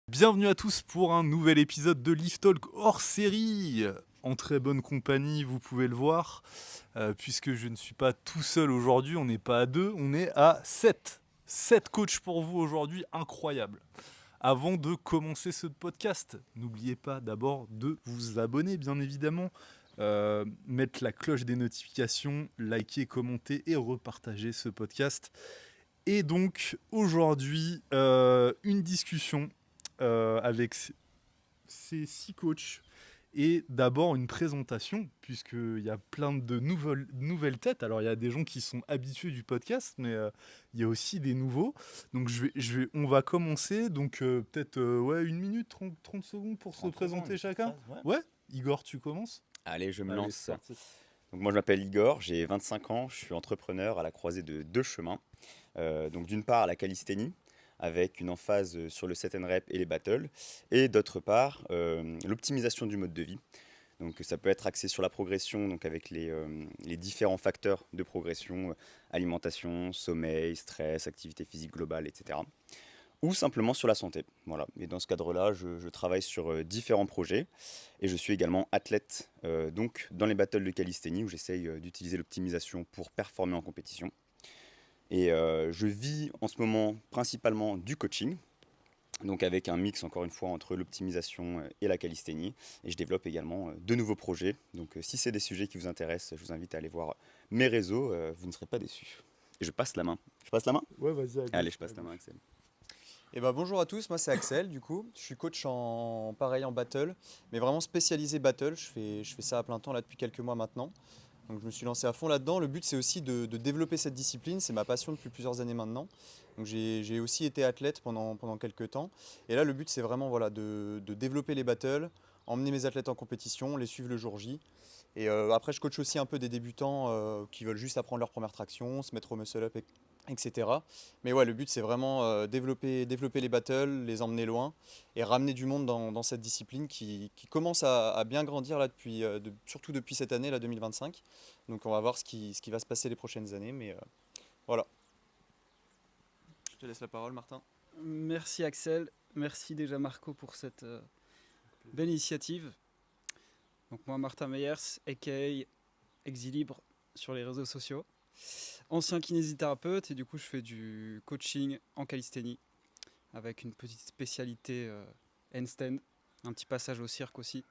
Bienvenue à tous pour un nouvel épisode de Lift Talk hors série. En très bonne compagnie, vous pouvez le voir, puisque je ne suis pas tout seul aujourd'hui, on n'est pas à 2, on est à 7. 7 coachs pour vous aujourd'hui, incroyable. Avant de commencer ce podcast, n'oubliez pas d'abord de vous abonner, bien évidemment, mettre la cloche des notifications, liker, commenter et repartager ce podcast. Et donc aujourd'hui, une discussion avec ces 6 coachs et d'abord une présentation, puisqu'il y a plein de nouvelles têtes. Alors il y a des gens qui sont habitués du podcast, mais il y a aussi des nouveaux. Donc on va commencer, donc peut-être 1 minute, 30 secondes pour se présenter chacun. Ouais, Igor, tu commences. Allez, je me Allez, lance. c'est parti. Donc moi je m'appelle Igor, j'ai 25 ans, je suis entrepreneur à la croisée de deux chemins. Donc d'une part la calisthénie, avec une emphase sur le set and rep et les battles, et d'autre part l'optimisation du mode de vie. Donc ça peut être axé sur la progression, donc avec les différents facteurs de progression, alimentation, sommeil, stress, activité physique globale, etc. Ou simplement sur la santé. Voilà. Et dans ce cadre-là, je travaille sur différents projets et je suis également athlète donc dans les battles de calisthénie où j'essaye d'utiliser l'optimisation pour performer en compétition. Et je vis en ce moment principalement du coaching, donc avec un mix encore une fois entre l'optimisation et la calisthénie. Et je développe également de nouveaux projets. Donc si c'est des sujets qui vous intéressent, je vous invite à aller voir mes réseaux, vous ne serez pas déçus. Et je passe la main. Je passe la main ? Ouais, vas-y. Allez, je passe la main, Axel. Bonjour à tous, moi c'est Axel du coup, je suis coach en battle, mais vraiment spécialisé battle, je fais ça à plein temps là depuis quelques mois maintenant, donc je me suis lancé à fond là-dedans. Le but c'est aussi de développer cette discipline, c'est ma passion depuis plusieurs années maintenant, donc j'ai aussi été athlète pendant quelques temps, et là le but c'est vraiment voilà, de développer les battles, emmener mes athlètes en compétition, les suivre le jour J, et après je coach aussi un peu des débutants qui veulent juste apprendre leur première traction, se mettre au muscle-up, etc. Mais ouais, le but c'est vraiment développer les battles, les emmener loin et ramener du monde dans cette discipline qui commence à bien grandir là depuis, surtout depuis cette année, là 2025. Donc on va voir ce qui va se passer les prochaines années. Mais voilà. Je te laisse la parole, Martin. Merci Axel, merci déjà Marco pour cette belle initiative. Donc moi Martin Meyers, aka Exilibre sur les réseaux sociaux, ancien kinésithérapeute et du coup je fais du coaching en calisthénie avec une petite spécialité handstand, un petit passage au cirque aussi.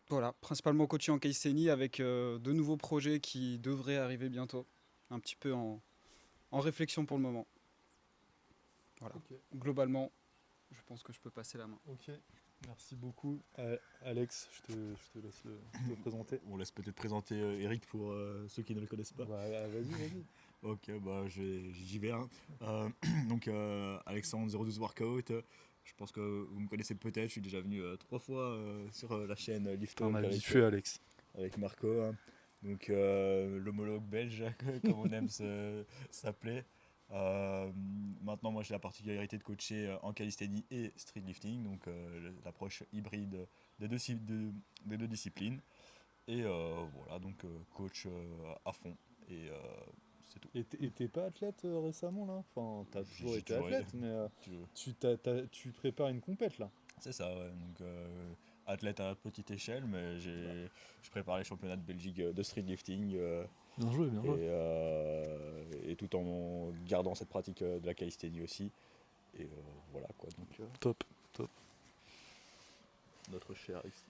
Voilà, principalement coaching en calisthénie avec de nouveaux projets qui devraient arriver bientôt, un petit peu en réflexion pour le moment. Voilà. Ok. Globalement, je pense que je peux passer la main. Ok, merci beaucoup. Alex, je te laisse le présenter. On laisse peut-être présenter Eric pour ceux qui ne le connaissent pas. Vas-y. Ok, j'y vais. Hein. Donc Alexandre 012 Workout. Je pense que vous me connaissez peut-être. Je suis déjà venu 3 fois sur la chaîne Lift On Talk a habitué Alex. avec Marco. Hein. Donc l'homologue belge, comme on aime s'appeler. Maintenant, moi j'ai la particularité de coacher en calisthénie et street lifting, donc l'approche hybride des deux disciplines. Et voilà, donc coach à fond. Et c'est tout. Et t'es pas athlète récemment là? Enfin, t'as toujours J'ai été toujours athlète, été. mais tu prépares une compète là. C'est ça, ouais. Donc athlète à petite échelle, mais je prépare les championnats de Belgique de street lifting. Bien joué. Et tout en gardant cette pratique de la calisthénie aussi. Et voilà quoi. Donc Top. notre cher Alexis.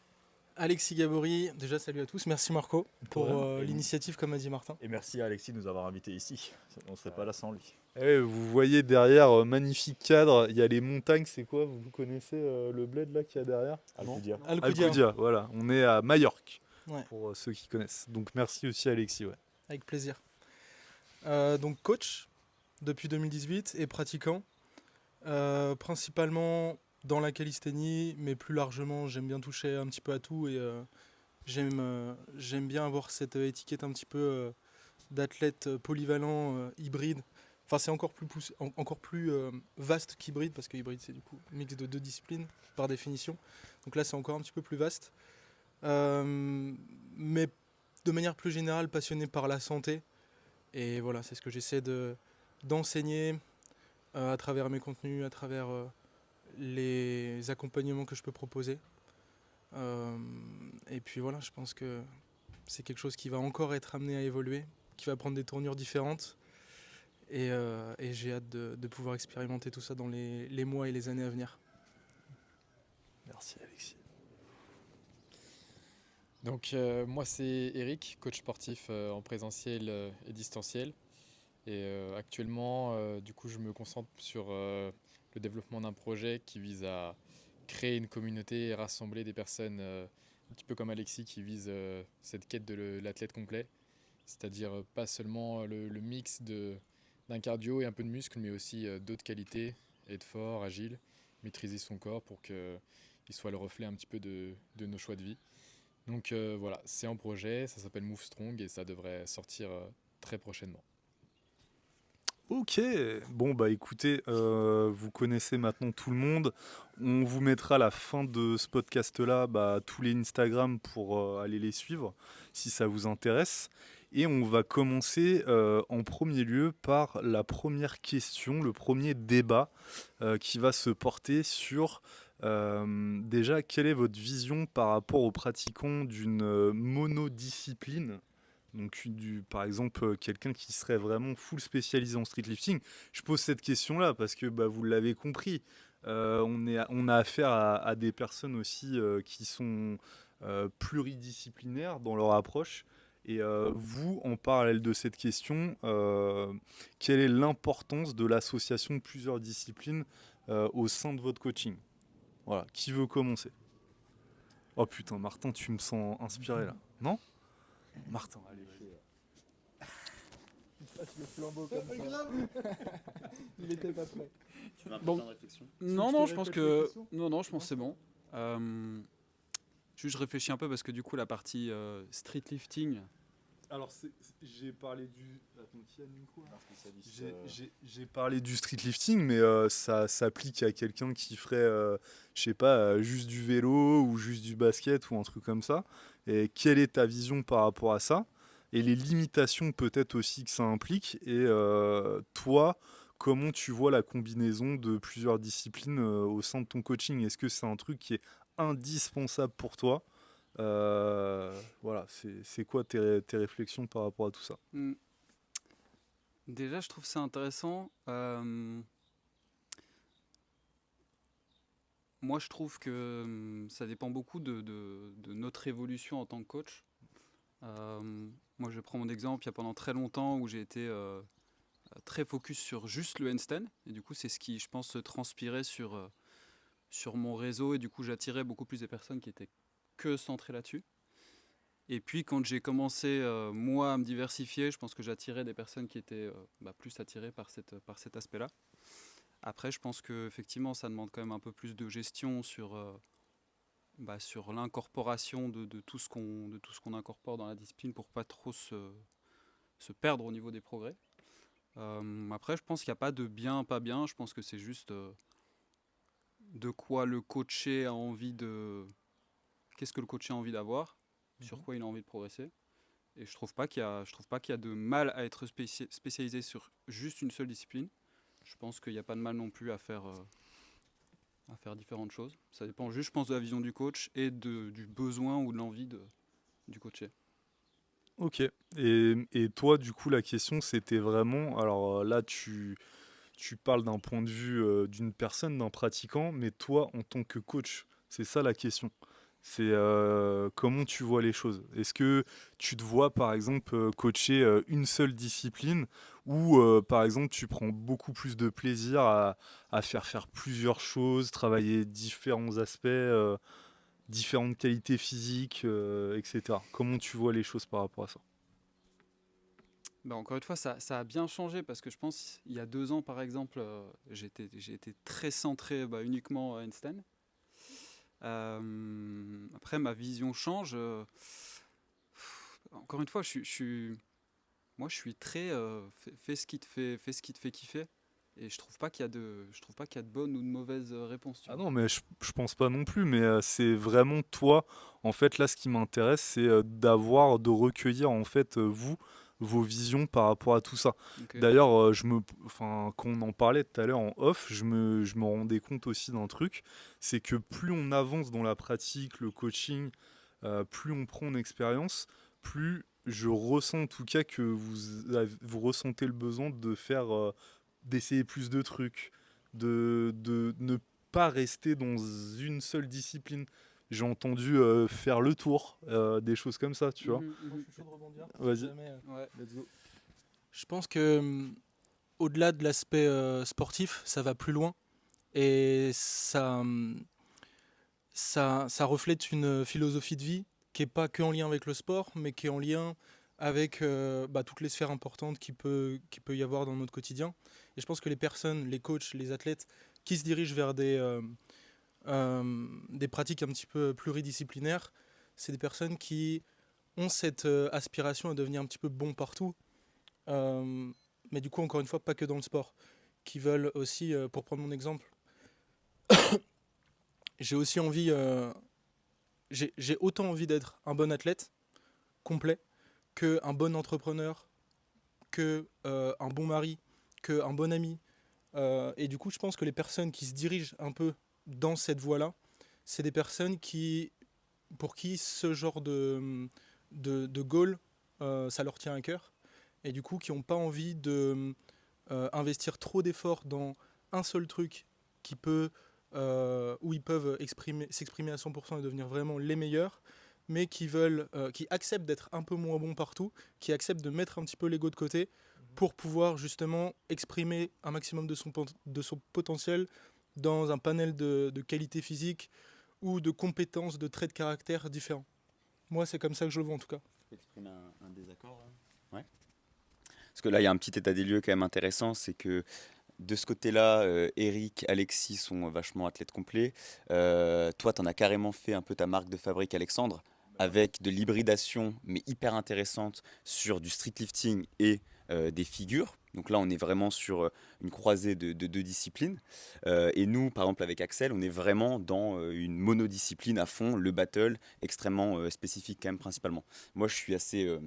Alexis Gabory, déjà salut à tous, merci Marco pour Et l'initiative comme a dit Martin. Et merci à Alexis de nous avoir invités ici. On ne serait pas là sans lui. Vous voyez derrière, magnifique cadre, il y a les montagnes, c'est quoi? Vous connaissez le bled là qu'il y a derrière? Alcudia. Alcudia, voilà, on est à Majorque, Ouais. pour ceux qui connaissent. Donc merci aussi Alexis, ouais. Avec plaisir. Donc coach depuis 2018 et pratiquant, principalement dans la calisthénie, mais plus largement j'aime bien toucher un petit peu à tout et j'aime bien avoir cette étiquette un petit peu d'athlète polyvalent, hybride. Enfin c'est encore plus vaste qu'hybride parce que hybride c'est du coup mix de deux disciplines par définition. Donc là c'est encore un petit peu plus vaste. Mais de manière plus générale passionné par la santé. Et voilà, c'est ce que j'essaie d'enseigner à travers mes contenus, à travers les accompagnements que je peux proposer. Et puis voilà, je pense que c'est quelque chose qui va encore être amené à évoluer, qui va prendre des tournures différentes. Et j'ai hâte de pouvoir expérimenter tout ça dans les mois et les années à venir. Merci Alexis. Donc moi c'est Eric, coach sportif en présentiel et distanciel. Et actuellement, du coup, je me concentre sur le développement d'un projet qui vise à créer une communauté et rassembler des personnes un petit peu comme Alexis qui vise cette quête de l'athlète complet. C'est-à-dire pas seulement le mix d'un cardio et un peu de muscle, mais aussi d'autres qualités, être fort, agile, maîtriser son corps pour qu'il soit le reflet un petit peu de nos choix de vie. Donc voilà, c'est en projet, ça s'appelle Move Strong et ça devrait sortir très prochainement. Ok, bon bah écoutez, vous connaissez maintenant tout le monde. On vous mettra à la fin de ce podcast-là tous les Instagram pour aller les suivre si ça vous intéresse. Et on va commencer en premier lieu par la première question, le premier débat qui va se porter sur déjà quelle est votre vision par rapport aux pratiquants d'une monodiscipline. Donc, par exemple, quelqu'un qui serait vraiment full spécialisé en street lifting. Je pose cette question-là parce que vous l'avez compris, on a affaire à des personnes aussi qui sont pluridisciplinaires dans leur approche. Et vous, en parallèle de cette question, quelle est l'importance de l'association de plusieurs disciplines au sein de votre coaching? Voilà, qui veut commencer? Oh putain, Martin, tu me sens inspiré là, non? Martin, allez, vas-y. Passe le flambeau comme ça. Il était pas prêt. Tu veux un peu Bon. de temps de réflexion? Non, te je pense répète que la question non, je pense que c'est bon. Juste je réfléchis un peu parce que du coup la partie street lifting. Alors, j'ai parlé du. Attends, qui a mis quoi Un spécialiste. J'ai parlé du street lifting, mais ça s'applique à quelqu'un qui ferait, je sais pas, juste du vélo ou juste du basket ou un truc comme ça. Et quelle est ta vision par rapport à ça? Et les limitations peut-être aussi que ça implique. Et toi, comment tu vois la combinaison de plusieurs disciplines au sein de ton coaching? Est-ce que c'est un truc qui est indispensable pour toi? Voilà, c'est quoi tes réflexions par rapport à tout ça? Déjà, je trouve ça intéressant. Moi, je trouve que ça dépend beaucoup de notre évolution en tant que coach. Moi, je prends mon exemple. Il y a pendant très longtemps où j'ai été très focus sur juste le handstand. Et du coup, c'est ce qui, je pense, se transpirait sur mon réseau. Et du coup, j'attirais beaucoup plus de personnes qui étaient que centrées là-dessus. Et puis, quand j'ai commencé, moi, à me diversifier, je pense que j'attirais des personnes qui étaient plus attirées par cet aspect-là. Après, je pense qu'effectivement, ça demande quand même un peu plus de gestion sur l'incorporation de tout ce qu'on incorpore dans la discipline pour pas trop se perdre au niveau des progrès. Après, je pense qu'il n'y a pas de bien, pas bien. Je pense que c'est juste de quoi le coaché a envie de... Qu'est-ce que le coaché a envie d'avoir, sur quoi il a envie de progresser. Et je trouve pas qu'il y a de mal à être spécialisé sur juste une seule discipline. Je pense qu'il n'y a pas de mal non plus à faire différentes choses. Ça dépend juste, je pense, de la vision du coach et du besoin ou de l'envie du coaché. Ok. Et toi, du coup, la question, c'était vraiment... Alors là, tu parles d'un point de vue d'une personne, d'un pratiquant, mais toi, en tant que coach, c'est ça la question. C'est comment tu vois les choses. Est-ce que tu te vois, par exemple, coacher une seule discipline ou, par exemple, tu prends beaucoup plus de plaisir à faire plusieurs choses, travailler différents aspects, différentes qualités physiques, etc. Comment tu vois les choses par rapport à ça? Encore une fois, ça a bien changé parce que je pense il y a 2 ans, par exemple, j'ai été très centré uniquement handstand. Après, ma vision change. Encore une fois, moi, je suis très fais ce qui te fait kiffer. Et je trouve pas qu'il y a de bonne ou de mauvaise réponse. Ah non, mais je pense pas non plus, mais c'est vraiment toi. En fait, là, ce qui m'intéresse, c'est de recueillir, en fait, vos visions par rapport à tout ça. Ok. D'ailleurs, quand on en parlait tout à l'heure en off, je me rendais compte aussi d'un truc, c'est que plus on avance dans la pratique, le coaching, plus on prend en expérience, plus je ressens en tout cas que vous ressentez le besoin de faire, d'essayer plus de trucs, de ne pas rester dans une seule discipline. J'ai entendu faire le tour, des choses comme ça, tu vois. Mhm, Moi, mhm. je suis chaud de rebondir. Vas-y. Si jamais, Ouais. Let's go. je pense que au-delà de l'aspect sportif, ça va plus loin et ça reflète une philosophie de vie qui est pas que en lien avec le sport, mais qui est en lien avec toutes les sphères importantes qui peut y avoir dans notre quotidien. Et je pense que les personnes, les coachs, les athlètes qui se dirigent vers des pratiques un petit peu pluridisciplinaires, c'est des personnes qui ont cette aspiration à devenir un petit peu bon partout. Mais du coup, encore une fois, pas que dans le sport. Qui veulent aussi, pour prendre mon exemple, j'ai aussi envie, j'ai autant envie d'être un bon athlète complet qu'un bon entrepreneur, que un bon mari, qu'un bon ami. Et du coup, je pense que les personnes qui se dirigent un peu dans cette voie-là, c'est des personnes pour qui ce genre de goal, ça leur tient à cœur. Et du coup, qui n'ont pas envie de investir trop d'efforts dans un seul truc où ils peuvent s'exprimer à 100% et devenir vraiment les meilleurs, mais qui acceptent d'être un peu moins bons partout, qui acceptent de mettre un petit peu l'ego de côté pour pouvoir justement exprimer un maximum de son potentiel dans un panel de qualités physiques ou de compétences, de traits de caractère différents. Moi, c'est comme ça que je le vois en tout cas. Tu peux exprimer un désaccord là? Ouais. Parce que là, il y a un petit état des lieux quand même intéressant, c'est que de ce côté-là, Eric, Alexis sont vachement athlètes complets. Toi, tu en as carrément fait un peu ta marque de fabrique, Alexandre, avec de l'hybridation, mais hyper intéressante, sur du street lifting et des figures. Donc là, on est vraiment sur une croisée de deux disciplines. Et nous, par exemple, avec Axel, on est vraiment dans une monodiscipline à fond, le battle, extrêmement spécifique quand même principalement. Moi, je suis assez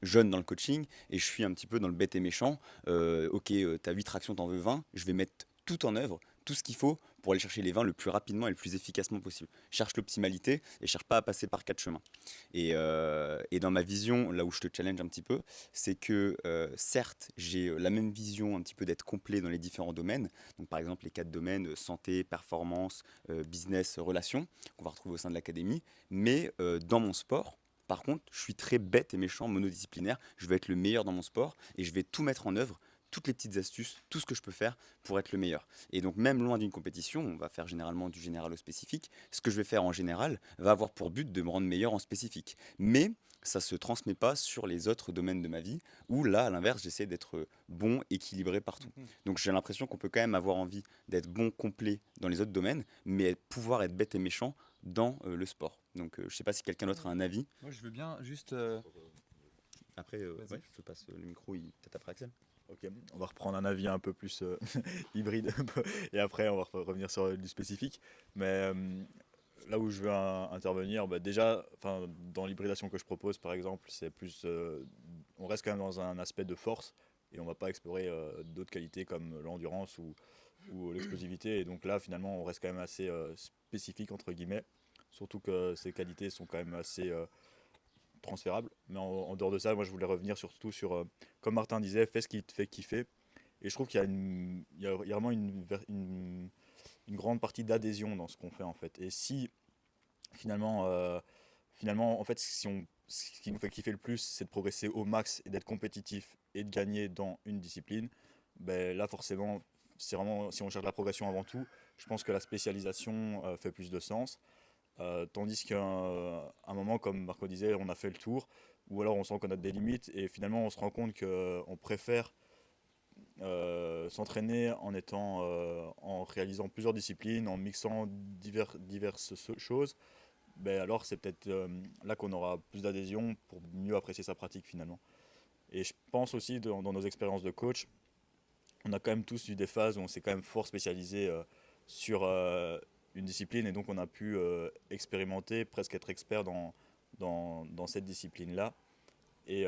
jeune dans le coaching et je suis un petit peu dans le bête et méchant. Ok, t'as 8 tractions, t'en veux 20, je vais mettre tout en œuvre, tout ce qu'il faut pour aller chercher les 20 le plus rapidement et le plus efficacement possible. Je cherche l'optimalité et je cherche pas à passer par 4 chemins. Et dans ma vision, là où je te challenge un petit peu, c'est que certes, j'ai la même vision un petit peu d'être complet dans les différents domaines. Donc par exemple les 4 domaines, santé, performance, business, relations, qu'on va retrouver au sein de l'académie. Mais dans mon sport, par contre, je suis très bête et méchant, monodisciplinaire. Je vais être le meilleur dans mon sport et je vais tout mettre en œuvre, toutes les petites astuces, tout ce que je peux faire pour être le meilleur. Et donc même loin d'une compétition, on va faire généralement du général au spécifique. Ce que je vais faire en général va avoir pour but de me rendre meilleur en spécifique. Mais ça se transmet pas sur les autres domaines de ma vie, où là, à l'inverse, j'essaie d'être bon, équilibré partout. Donc j'ai l'impression qu'on peut quand même avoir envie d'être bon, complet dans les autres domaines, mais pouvoir être bête et méchant dans le sport. Donc je sais pas si quelqu'un d'autre a un avis. Moi, je veux bien juste. Après, ouais, je te passe le micro, peut-être après Axel. Ok, on va reprendre un avis un peu plus hybride et après on va revenir sur du spécifique. Mais là où je veux intervenir, déjà, dans l'hybridation que je propose par exemple, c'est plus, on reste quand même dans un aspect de force et on va pas explorer d'autres qualités comme l'endurance ou l'explosivité. Et donc là finalement on reste quand même assez spécifique entre guillemets, surtout que ces qualités sont quand même assez transférable. Mais en dehors de ça, moi je voulais revenir surtout sur, comme Martin disait, fais ce qui te fait kiffer. Et je trouve qu'il y a, il y a vraiment une grande partie d'adhésion dans ce qu'on fait en fait. Et si finalement, en fait, ce qui nous fait kiffer le plus, c'est de progresser au max et d'être compétitif et de gagner dans une discipline, ben là forcément, c'est vraiment, si on cherche la progression avant tout, je pense que la spécialisation fait plus de sens. Tandis qu'à un moment, comme Marco disait, on a fait le tour, ou alors on sent qu'on a des limites, et finalement on se rend compte qu'on préfère s'entraîner en réalisant plusieurs disciplines, en mixant diverses choses. Ben alors c'est peut-être là qu'on aura plus d'adhésion pour mieux apprécier sa pratique finalement. Et je pense aussi dans nos expériences de coach, on a quand même tous eu des phases où on s'est quand même fort spécialisé sur une discipline et donc on a pu expérimenter, presque être expert dans cette discipline-là. Et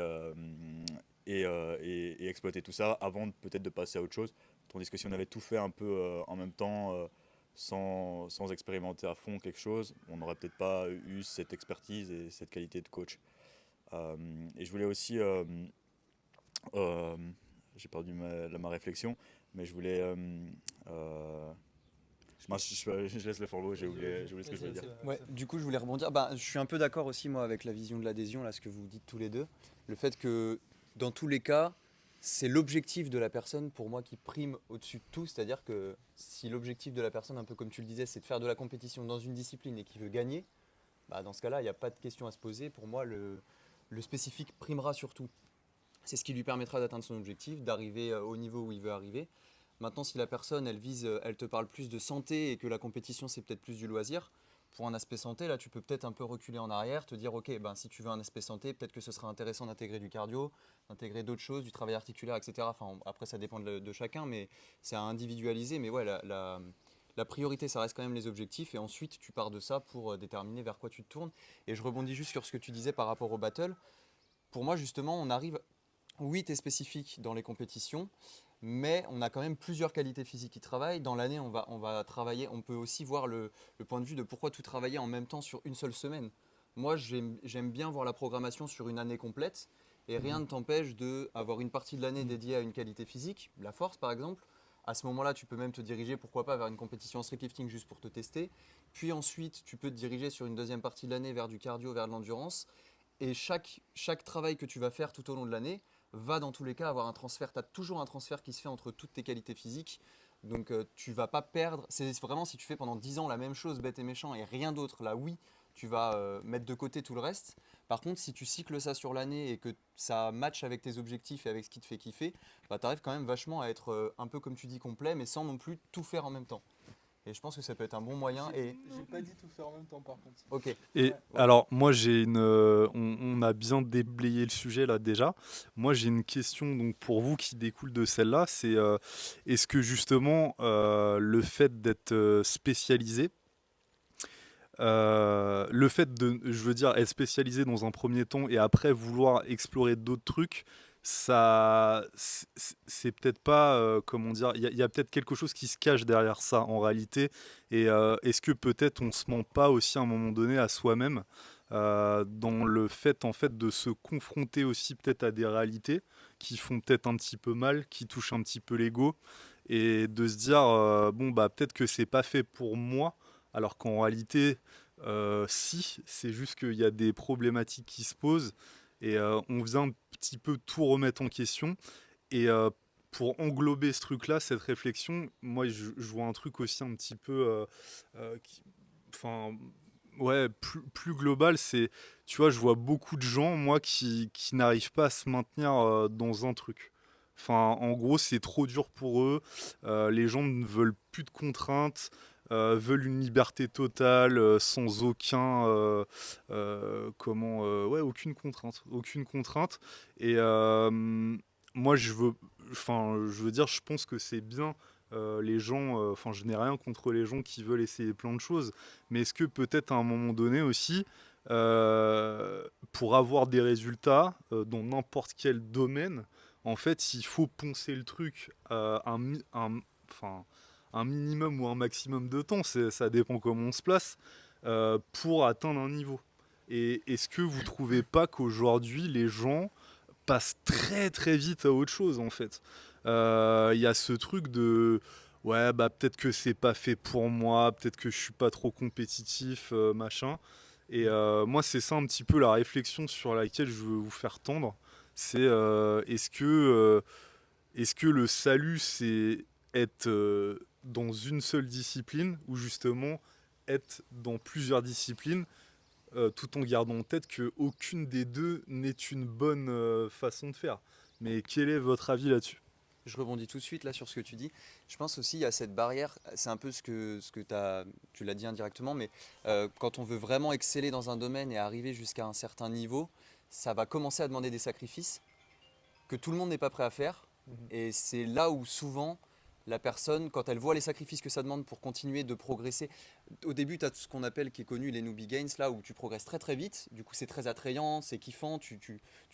et exploiter tout ça avant peut-être de passer à autre chose. Tandis que si on avait tout fait un peu en même temps, sans expérimenter à fond quelque chose, on n'aurait peut-être pas eu cette expertise et cette qualité de coach. Et je voulais aussi, j'ai perdu ma réflexion, mais je voulais... je laisse le follow, j'ai oublié ce que je voulais dire. Ouais, du coup, je voulais rebondir. Bah, je suis un peu d'accord aussi, moi, avec la vision de l'adhésion, là, ce que vous dites tous les deux. Le fait que, dans tous les cas, c'est l'objectif de la personne, pour moi, qui prime au-dessus de tout. C'est-à-dire que si l'objectif de la personne, un peu comme tu le disais, c'est de faire de la compétition dans une discipline et qu'il veut gagner, bah, dans ce cas-là, il n'y a pas de question à se poser. Pour moi, le spécifique primera surtout. C'est ce qui lui permettra d'atteindre son objectif, d'arriver au niveau où il veut arriver. Maintenant, si la personne, elle te parle plus de santé et que la compétition, c'est peut-être plus du loisir, pour un aspect santé, là, tu peux peut-être un peu reculer en arrière, te dire, ok, ben, si tu veux un aspect santé, peut-être que ce sera intéressant d'intégrer du cardio, d'intégrer d'autres choses, du travail articulaire, etc. Enfin, après, ça dépend de chacun, mais c'est à individualiser. Mais ouais, la priorité, ça reste quand même les objectifs, et ensuite, tu pars de ça pour déterminer vers quoi tu te tournes. Et je rebondis juste sur ce que tu disais par rapport au battle. Pour moi, justement, on arrive... Oui, tu es spécifique dans les compétitions, mais on a quand même plusieurs qualités physiques qui travaillent. Dans l'année, on va travailler, on peut aussi voir le point de vue de pourquoi tout travailler en même temps sur une seule semaine. Moi, j'aime bien voir la programmation sur une année complète, et rien ne t'empêche d'avoir une partie de l'année dédiée à une qualité physique, la force par exemple. À ce moment-là, tu peux même te diriger, pourquoi pas, vers une compétition en streetlifting juste pour te tester. Puis ensuite, tu peux te diriger sur une deuxième partie de l'année vers du cardio, vers de l'endurance. Et chaque travail que tu vas faire tout au long de l'année va dans tous les cas avoir un transfert. Tu as toujours un transfert qui se fait entre toutes tes qualités physiques. Donc tu vas pas perdre. C'est vraiment si tu fais pendant 10 ans la même chose, bête et méchant, et rien d'autre, là oui, tu vas mettre de côté tout le reste. Par contre, si tu cycles ça sur l'année et que ça matche avec tes objectifs et avec ce qui te fait kiffer, bah, tu arrives quand même vachement à être un peu comme tu dis complet, mais sans non plus tout faire en même temps. Et je pense que ça peut être un bon moyen. Et... J'ai pas dit tout faire en même temps par contre. Ok. Et Ouais. alors, moi, on a bien déblayé le sujet là déjà. Moi, j'ai une question donc pour vous qui découle de celle-là. C'est est-ce que justement le fait d'être spécialisé, le fait de, je veux dire, être spécialisé dans un premier temps et après vouloir explorer d'autres trucs, ça, c'est peut-être pas, comment dire, il y a peut-être quelque chose qui se cache derrière ça en réalité. Et est-ce que peut-être on se ment pas aussi à un moment donné à soi-même dans le fait en fait de se confronter aussi peut-être à des réalités qui font peut-être un petit peu mal, qui touchent un petit peu l'ego et de se dire bon bah peut-être que c'est pas fait pour moi alors qu'en réalité, si, c'est juste qu'il y a des problématiques qui se posent et on vient un petit peu tout remettre en question. Et pour englober ce truc-là, cette réflexion, moi je vois un truc aussi un petit peu, enfin, ouais, plus global. C'est, tu vois, je vois beaucoup de gens, moi, qui n'arrivent pas à se maintenir dans un truc. Enfin, en gros, c'est trop dur pour eux. Les gens ne veulent plus de contraintes, veulent une liberté totale, sans ouais, aucune contrainte. Et moi, je veux dire, je pense que c'est bien. Les gens, enfin, je n'ai rien contre les gens qui veulent essayer plein de choses, mais est-ce que peut-être à un moment donné aussi, pour avoir des résultats dans n'importe quel domaine, en fait, il faut poncer le truc enfin, un minimum ou un maximum de temps, ça dépend comment on se place, pour atteindre un niveau. Et est-ce que vous trouvez pas qu'aujourd'hui, les gens passent très très vite à autre chose, en fait? Il y a ce truc de... Ouais, bah peut-être que c'est pas fait pour moi, peut-être que je suis pas trop compétitif, machin. Et moi, c'est ça un petit peu la réflexion sur laquelle je veux vous faire tendre. C'est est-ce que le salut, c'est être dans une seule discipline ou justement être dans plusieurs disciplines tout en gardant en tête qu'aucune des deux n'est une bonne façon de faire. Mais quel est votre avis là-dessus? Je rebondis tout de suite là sur ce que tu dis. Je pense aussi il y a cette barrière, c'est un peu tu l'as dit indirectement, mais quand on veut vraiment exceller dans un domaine et arriver jusqu'à un certain niveau, ça va commencer à demander des sacrifices que tout le monde n'est pas prêt à faire. Et c'est là où souvent la personne, quand elle voit les sacrifices que ça demande pour continuer de progresser, au début, tu as tout ce qu'on appelle, qui est connu, les newbie gains, là où tu progresses très très vite. Du coup, c'est très attrayant, c'est kiffant, tu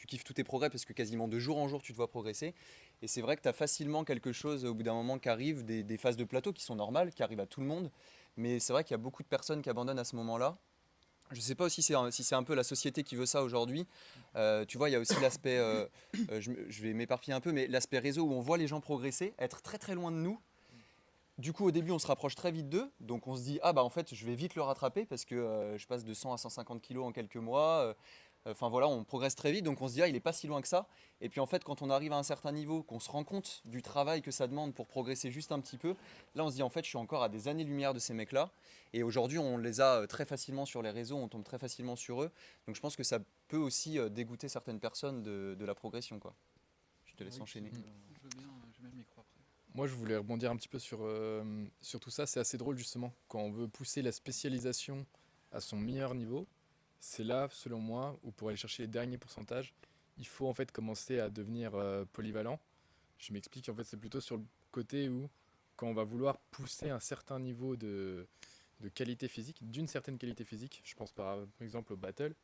kiffes tous tes progrès parce que quasiment de jour en jour, tu te vois progresser. Et c'est vrai que tu as facilement quelque chose au bout d'un moment qui arrive, des phases de plateau qui sont normales, qui arrivent à tout le monde. Mais c'est vrai qu'il y a beaucoup de personnes qui abandonnent à ce moment-là. Je ne sais pas aussi si c'est un peu la société qui veut ça aujourd'hui. Tu vois, il y a aussi l'aspect, je vais m'éparpiller un peu, mais l'aspect réseau où on voit les gens progresser, être très très loin de nous. Du coup, au début, on se rapproche très vite d'eux. Donc on se dit, ah bah en fait, je vais vite le rattraper parce que je passe de 100 à 150 kilos en quelques mois. Enfin voilà, on progresse très vite. Donc on se dit, ah, il n'est pas si loin que ça. Et puis en fait, quand on arrive à un certain niveau, qu'on se rend compte du travail que ça demande pour progresser juste un petit peu, là on se dit, en fait, je suis encore à des années-lumière de ces mecs-là. Et aujourd'hui, on les a très facilement sur les réseaux, on tombe très facilement sur eux. Donc je pense que ça peut aussi dégoûter certaines personnes de la progression, quoi. Je te laisse enchaîner. Je veux bien le micro après. Moi, je voulais rebondir un petit peu sur tout ça. C'est assez drôle, justement, quand on veut pousser la spécialisation à son meilleur niveau. C'est là, selon moi, où pour aller chercher les derniers pourcentages, il faut en fait commencer à devenir polyvalent. Je m'explique, en fait, c'est plutôt sur le côté où, quand on va vouloir pousser un certain niveau de qualité physique, d'une certaine qualité physique, je pense par exemple au battle,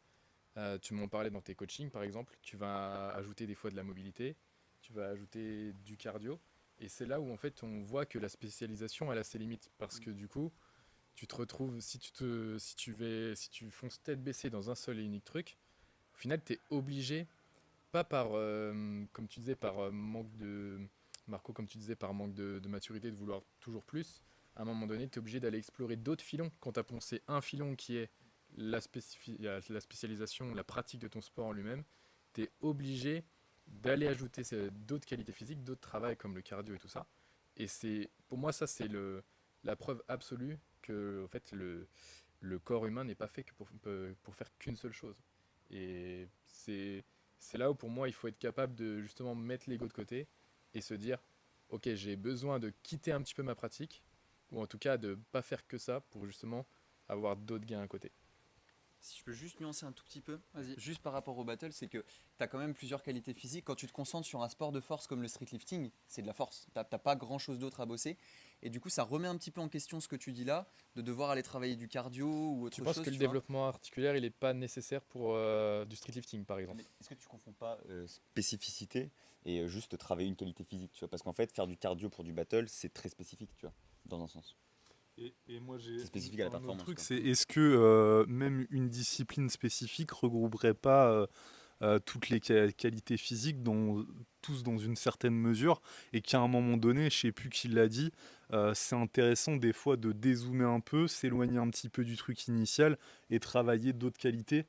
tu m'en parlais dans tes coachings, par exemple, tu vas ajouter des fois de la mobilité, tu vas ajouter du cardio, et c'est là où en fait on voit que la spécialisation elle a ses limites, parce que du coup, tu te retrouves, si tu fonces tête baissée dans un seul et unique truc, au final tu es obligé, pas par, comme tu disais, par manque de, Marco, comme tu disais, par manque de maturité, de vouloir toujours plus, à un moment donné, tu es obligé d'aller explorer d'autres filons. Quand tu as poncé un filon qui est la spécialisation, la pratique de ton sport en lui-même, tu es obligé d'aller ajouter d'autres qualités physiques, d'autres travails comme le cardio et tout ça. Et pour moi, ça, c'est la preuve absolue que en fait, le corps humain n'est pas fait que pour faire qu'une seule chose. Et c'est là où, pour moi, il faut être capable de justement mettre l'ego de côté et se dire, ok, j'ai besoin de quitter un petit peu ma pratique, ou en tout cas de ne pas faire que ça pour justement avoir d'autres gains à côté. Si je peux juste nuancer un tout petit peu, Vas-y. juste par rapport au battle, c'est que tu as quand même plusieurs qualités physiques. Quand tu te concentres sur un sport de force comme le street lifting, c'est de la force. Tu n'as pas grand chose d'autre à bosser. Et du coup, ça remet un petit peu en question ce que tu dis là, de devoir aller travailler du cardio ou autre Tu chose. penses que le tu vois. développement articulaire, il n'est pas nécessaire pour du street lifting, par exemple? Mais est-ce que tu confonds pas spécificité et juste travailler une qualité physique, tu vois? Parce qu'en fait, faire du cardio pour du battle, c'est très spécifique, tu vois, dans un sens. Et moi j'ai C'est spécifique à la un autre performance, truc, quoi. c'est est-ce que même une discipline spécifique regrouperait pas toutes les qualités physiques tous dans une certaine mesure et qu'à un moment donné, je sais plus qui l'a dit, c'est intéressant des fois de dézoomer un peu, s'éloigner un petit peu du truc initial et travailler d'autres qualités.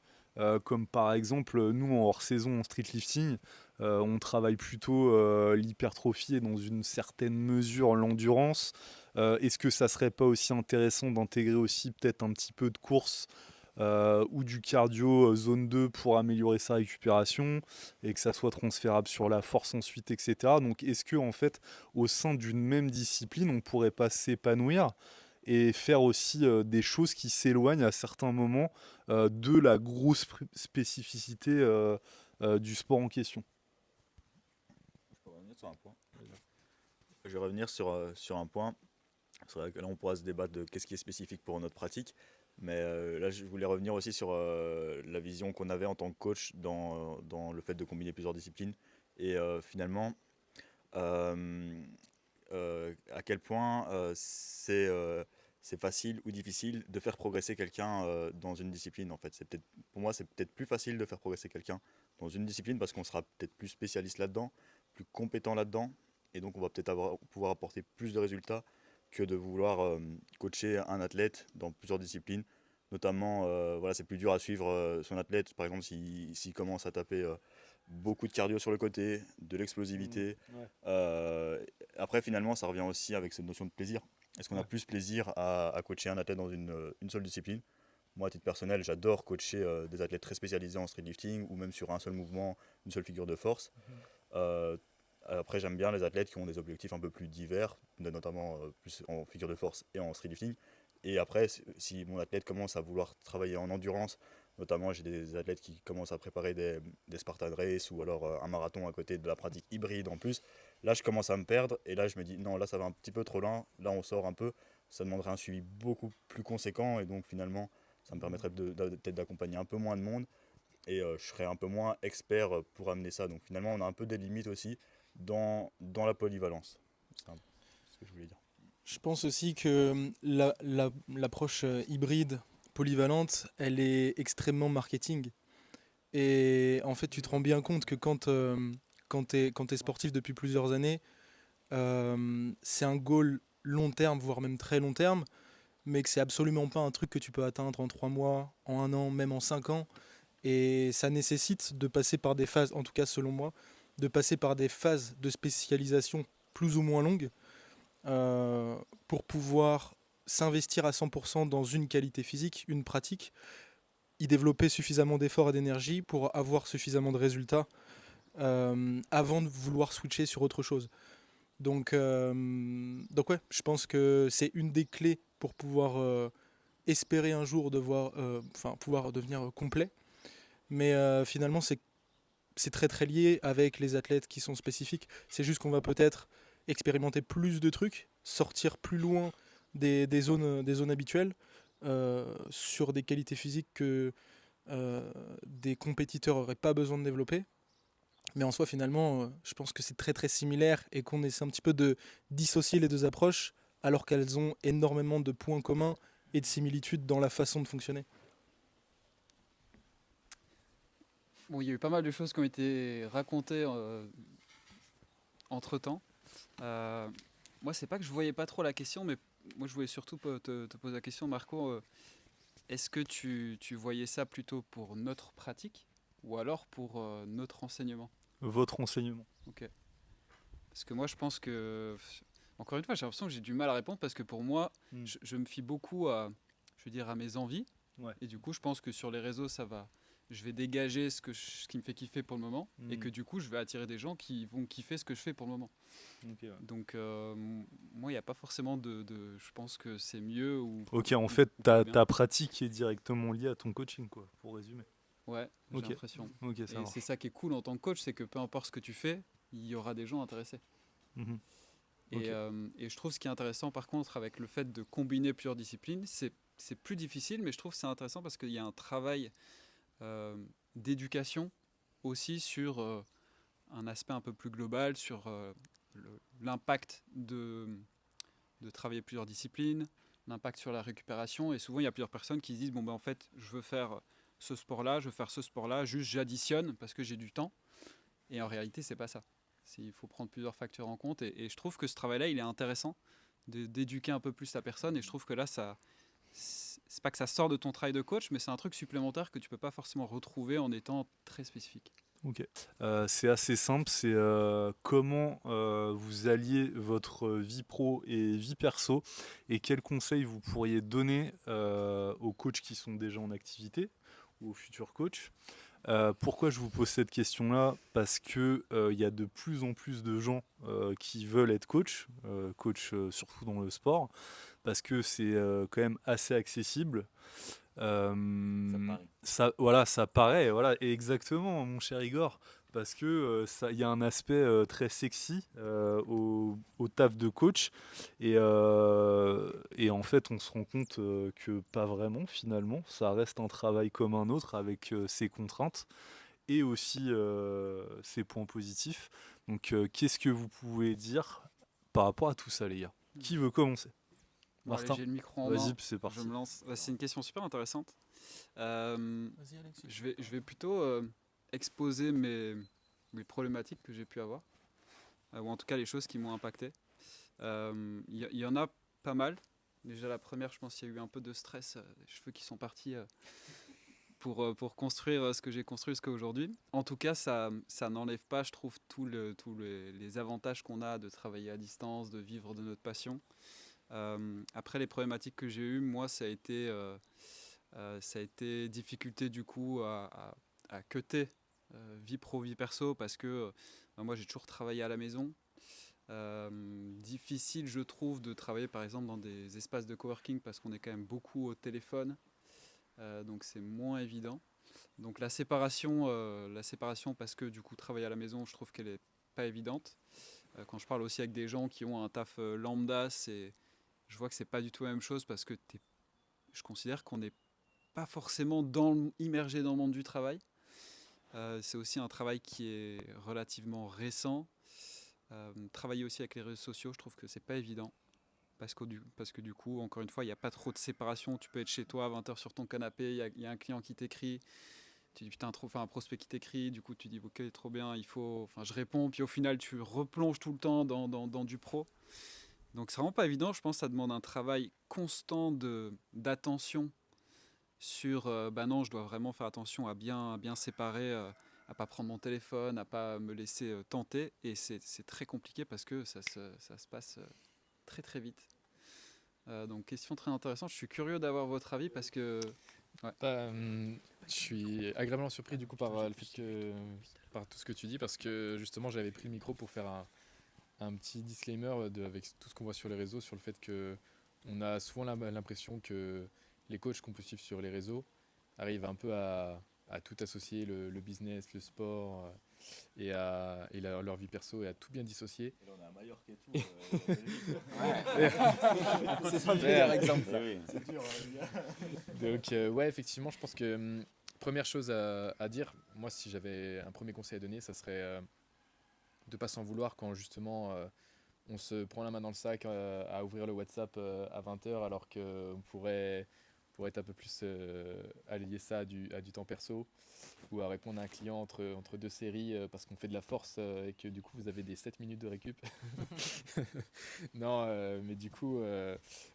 Comme par exemple, nous en hors saison en streetlifting, on travaille plutôt l'hypertrophie et dans une certaine mesure l'endurance. Est-ce que ça serait pas aussi intéressant d'intégrer aussi peut-être un petit peu de course ou du cardio zone 2 pour améliorer sa récupération et que ça soit transférable sur la force ensuite, etc. Donc est-ce que en fait au sein d'une même discipline on pourrait pas s'épanouir et faire aussi des choses qui s'éloignent à certains moments de la grosse spécificité du sport en question? Je peux revenir sur un point. Je vais revenir sur un point. C'est vrai que là, on pourra se débattre de qu'est-ce qui est spécifique pour notre pratique. Mais là, je voulais revenir aussi sur la vision qu'on avait en tant que coach dans le fait de combiner plusieurs disciplines. Et finalement, à quel point c'est facile ou difficile de faire progresser quelqu'un dans une discipline. En fait, pour moi, c'est peut-être plus facile de faire progresser quelqu'un dans une discipline parce qu'on sera peut-être plus spécialiste là-dedans, plus compétent là-dedans. Et donc, on va peut-être pouvoir apporter plus de résultats que de vouloir coacher un athlète dans plusieurs disciplines. Notamment, voilà, c'est plus dur à suivre son athlète, par exemple, s'il commence à taper beaucoup de cardio sur le côté, de l'explosivité. Après, finalement, ça revient aussi avec cette notion de plaisir. Est-ce qu'on a plus plaisir à coacher un athlète dans une seule discipline? Moi, à titre personnel, j'adore coacher des athlètes très spécialisés en street lifting ou même sur un seul mouvement, une seule figure de force. Après, j'aime bien les athlètes qui ont des objectifs un peu plus divers, notamment plus en figure de force et en street lifting. Et après, si mon athlète commence à vouloir travailler en endurance, notamment j'ai des athlètes qui commencent à préparer des Spartan Race ou alors un marathon à côté de la pratique hybride en plus, Là, je commence à me perdre et là, je me dis non, là, ça va un petit peu trop loin. Là, on sort un peu. Ça demanderait un suivi beaucoup plus conséquent et donc finalement, ça me permettrait peut-être d'accompagner un peu moins de monde et je serais un peu moins expert pour amener ça. Donc finalement, on a un peu des limites aussi dans la polyvalence. C'est ce que je voulais dire. Je pense aussi que l'approche hybride, polyvalente, elle est extrêmement marketing. Et en fait, tu te rends bien compte que quand tu es sportif depuis plusieurs années, c'est un goal long terme, voire même très long terme, mais que c'est absolument pas un truc que tu peux atteindre en 3 mois, en un an, même en 5 ans. Et ça nécessite de passer par des phases, en tout cas selon moi, de passer par des phases de spécialisation plus ou moins longues pour pouvoir s'investir à 100% dans une qualité physique, une pratique, y développer suffisamment d'efforts et d'énergie pour avoir suffisamment de résultats avant de vouloir switcher sur autre chose. Donc ouais, je pense que c'est une des clés pour pouvoir espérer un jour pouvoir devenir complet. Mais finalement, c'est très très lié avec les athlètes qui sont spécifiques. C'est juste qu'on va peut-être expérimenter plus de trucs, sortir plus loin des zones habituelles, sur des qualités physiques que des compétiteurs n'auraient pas besoin de développer. Mais en soi, finalement, je pense que c'est très très similaire et qu'on essaie un petit peu de dissocier les deux approches alors qu'elles ont énormément de points communs et de similitudes dans la façon de fonctionner. Bon, il y a eu pas mal de choses qui ont été racontées entre-temps. Moi, c'est pas que je voyais pas trop la question, mais moi, je voulais surtout te poser la question, Marco. Est-ce que tu voyais ça plutôt pour notre pratique ou alors pour notre enseignement? Votre enseignement. Ok. Parce que moi, je pense que... Encore une fois, j'ai l'impression que j'ai du mal à répondre parce que pour moi, je me fie beaucoup à mes envies. Ouais. Et du coup, je pense que sur les réseaux, je vais dégager ce qui me fait kiffer pour le moment. Et que du coup, je vais attirer des gens qui vont kiffer ce que je fais pour le moment. Okay, ouais. Donc, moi, il n'y a pas forcément je pense que c'est mieux ou... Ok, en fait, ta pratique est directement liée à ton coaching, quoi, pour résumer. Ouais, j'ai l'impression. Ok, ça Et marche. c'est ça qui est cool en tant que coach, c'est que peu importe ce que tu fais, il y aura des gens intéressés. Mhm. Et je trouve ce qui est intéressant par contre avec le fait de combiner plusieurs disciplines, c'est plus difficile, mais je trouve que c'est intéressant parce qu'il y a un travail d'éducation aussi sur un aspect un peu plus global, sur l'impact de travailler plusieurs disciplines, l'impact sur la récupération. Et souvent, il y a plusieurs personnes qui se disent, bon ben en fait, je veux faire ce sport-là, je veux faire ce sport-là, juste j'additionne parce que j'ai du temps. Et en réalité, c'est pas ça. Il faut prendre plusieurs facteurs en compte. Et je trouve que ce travail-là, il est intéressant d'éduquer un peu plus la personne. Et je trouve que là, c'est pas que ça sort de ton travail de coach, mais c'est un truc supplémentaire que tu peux pas forcément retrouver en étant très spécifique. Ok. C'est assez simple, c'est comment vous alliez votre vie pro et vie perso et quels conseils vous pourriez donner aux coachs qui sont déjà en activité ou aux futurs coachs. Pourquoi je vous pose cette question-là? Parce que y a de plus en plus de gens qui veulent être coach surtout dans le sport, parce que c'est quand même assez accessible. Ça paraît, voilà, exactement, mon cher Igor, parce que il y a un aspect très sexy au taf de coach, et en fait, on se rend compte que pas vraiment, finalement, ça reste un travail comme un autre avec ses contraintes et aussi ses points positifs. Donc, qu'est-ce que vous pouvez dire par rapport à tout ça, les gars? Qui veut commencer? Bon, allez, Martin, j'ai le micro en vas-y, main, c'est parti. je me lance. C'est une question super intéressante. Vas-y, Alex. Je vais plutôt exposer mes problématiques que j'ai pu avoir, ou en tout cas les choses qui m'ont impacté. Il y en a pas mal. Déjà la première, je pense qu'il y a eu un peu de stress, des cheveux qui sont partis pour construire ce que j'ai construit jusqu'à aujourd'hui. En tout cas, ça n'enlève pas, je trouve, tous les avantages qu'on a de travailler à distance, de vivre de notre passion. Après, les problématiques que j'ai eues, moi, ça a été difficulté du coup à cutter vie pro, vie perso, parce que moi, j'ai toujours travaillé à la maison. Difficile, je trouve, de travailler par exemple dans des espaces de coworking parce qu'on est quand même beaucoup au téléphone, donc c'est moins évident. Donc la séparation parce que du coup travailler à la maison, je trouve qu'elle est pas évidente. Quand je parle aussi avec des gens qui ont un taf lambda, je vois que c'est pas du tout la même chose parce que je considère qu'on n'est pas forcément immergé dans le monde du travail. C'est aussi un travail qui est relativement récent. Travailler aussi avec les réseaux sociaux, je trouve que c'est pas évident. Parce que du coup, encore une fois, il n'y a pas trop de séparation. Tu peux être chez toi à 20h sur ton canapé, il y a un client qui t'écrit, tu dis putain, un prospect qui t'écrit, du coup tu dis ok, trop bien, je réponds, puis au final tu replonges tout le temps dans du pro. Donc c'est vraiment pas évident, je pense que ça demande un travail constant d'attention sur non, je dois vraiment faire attention à bien séparer, à pas prendre mon téléphone, à pas me laisser tenter, et c'est très compliqué parce que ça se passe très très vite. Donc question très intéressante, je suis curieux d'avoir votre avis parce que ouais. Je suis agréablement surpris du coup par tout ce que tu dis, parce que justement j'avais pris le micro pour faire un petit disclaimer avec tout ce qu'on voit sur les réseaux, sur le fait que on a souvent l'impression que les coachs qu'on peut suivre sur les réseaux arrivent un peu à tout associer, le business, le sport et leur vie perso, et à tout bien dissocier. Et là, on est à Mallorca et tout. C'est pas le meilleur exemple. Oui. C'est dur, les gars. Donc ouais, effectivement, je pense que première chose à dire, moi si j'avais un premier conseil à donner, ça serait de pas s'en vouloir quand justement on se prend la main dans le sac à ouvrir le WhatsApp à 20h, alors qu'on pourrait être un peu plus allier ça à du temps perso, ou à répondre à un client entre deux séries parce qu'on fait de la force et que du coup vous avez des 7 minutes de récup. Non, mais du coup,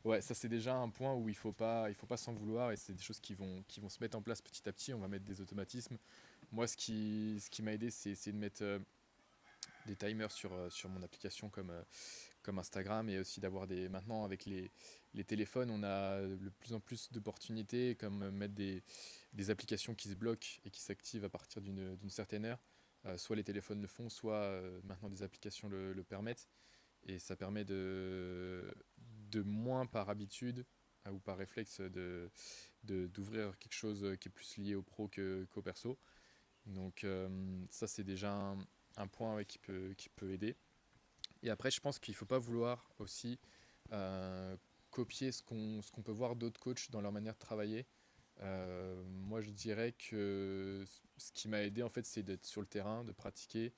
ouais, ça c'est déjà un point où il faut pas s'en vouloir, et c'est des choses qui vont se mettre en place petit à petit. On va mettre des automatismes. Moi, ce qui m'a aidé, c'est de mettre des timers sur mon application comme Instagram, et aussi d'avoir maintenant avec les téléphones, on a de plus en plus d'opportunités, comme mettre des applications qui se bloquent et qui s'activent à partir d'une certaine heure. Soit les téléphones le font, soit maintenant des applications le permettent, et ça permet de moins par habitude ou par réflexe d'ouvrir quelque chose qui est plus lié au pro qu'au perso. Donc ça c'est déjà un point, ouais, qui peut aider. Et après, je pense qu'il ne faut pas vouloir aussi copier ce qu'on peut voir d'autres coachs dans leur manière de travailler. Moi, je dirais que ce qui m'a aidé, en fait, c'est d'être sur le terrain, de pratiquer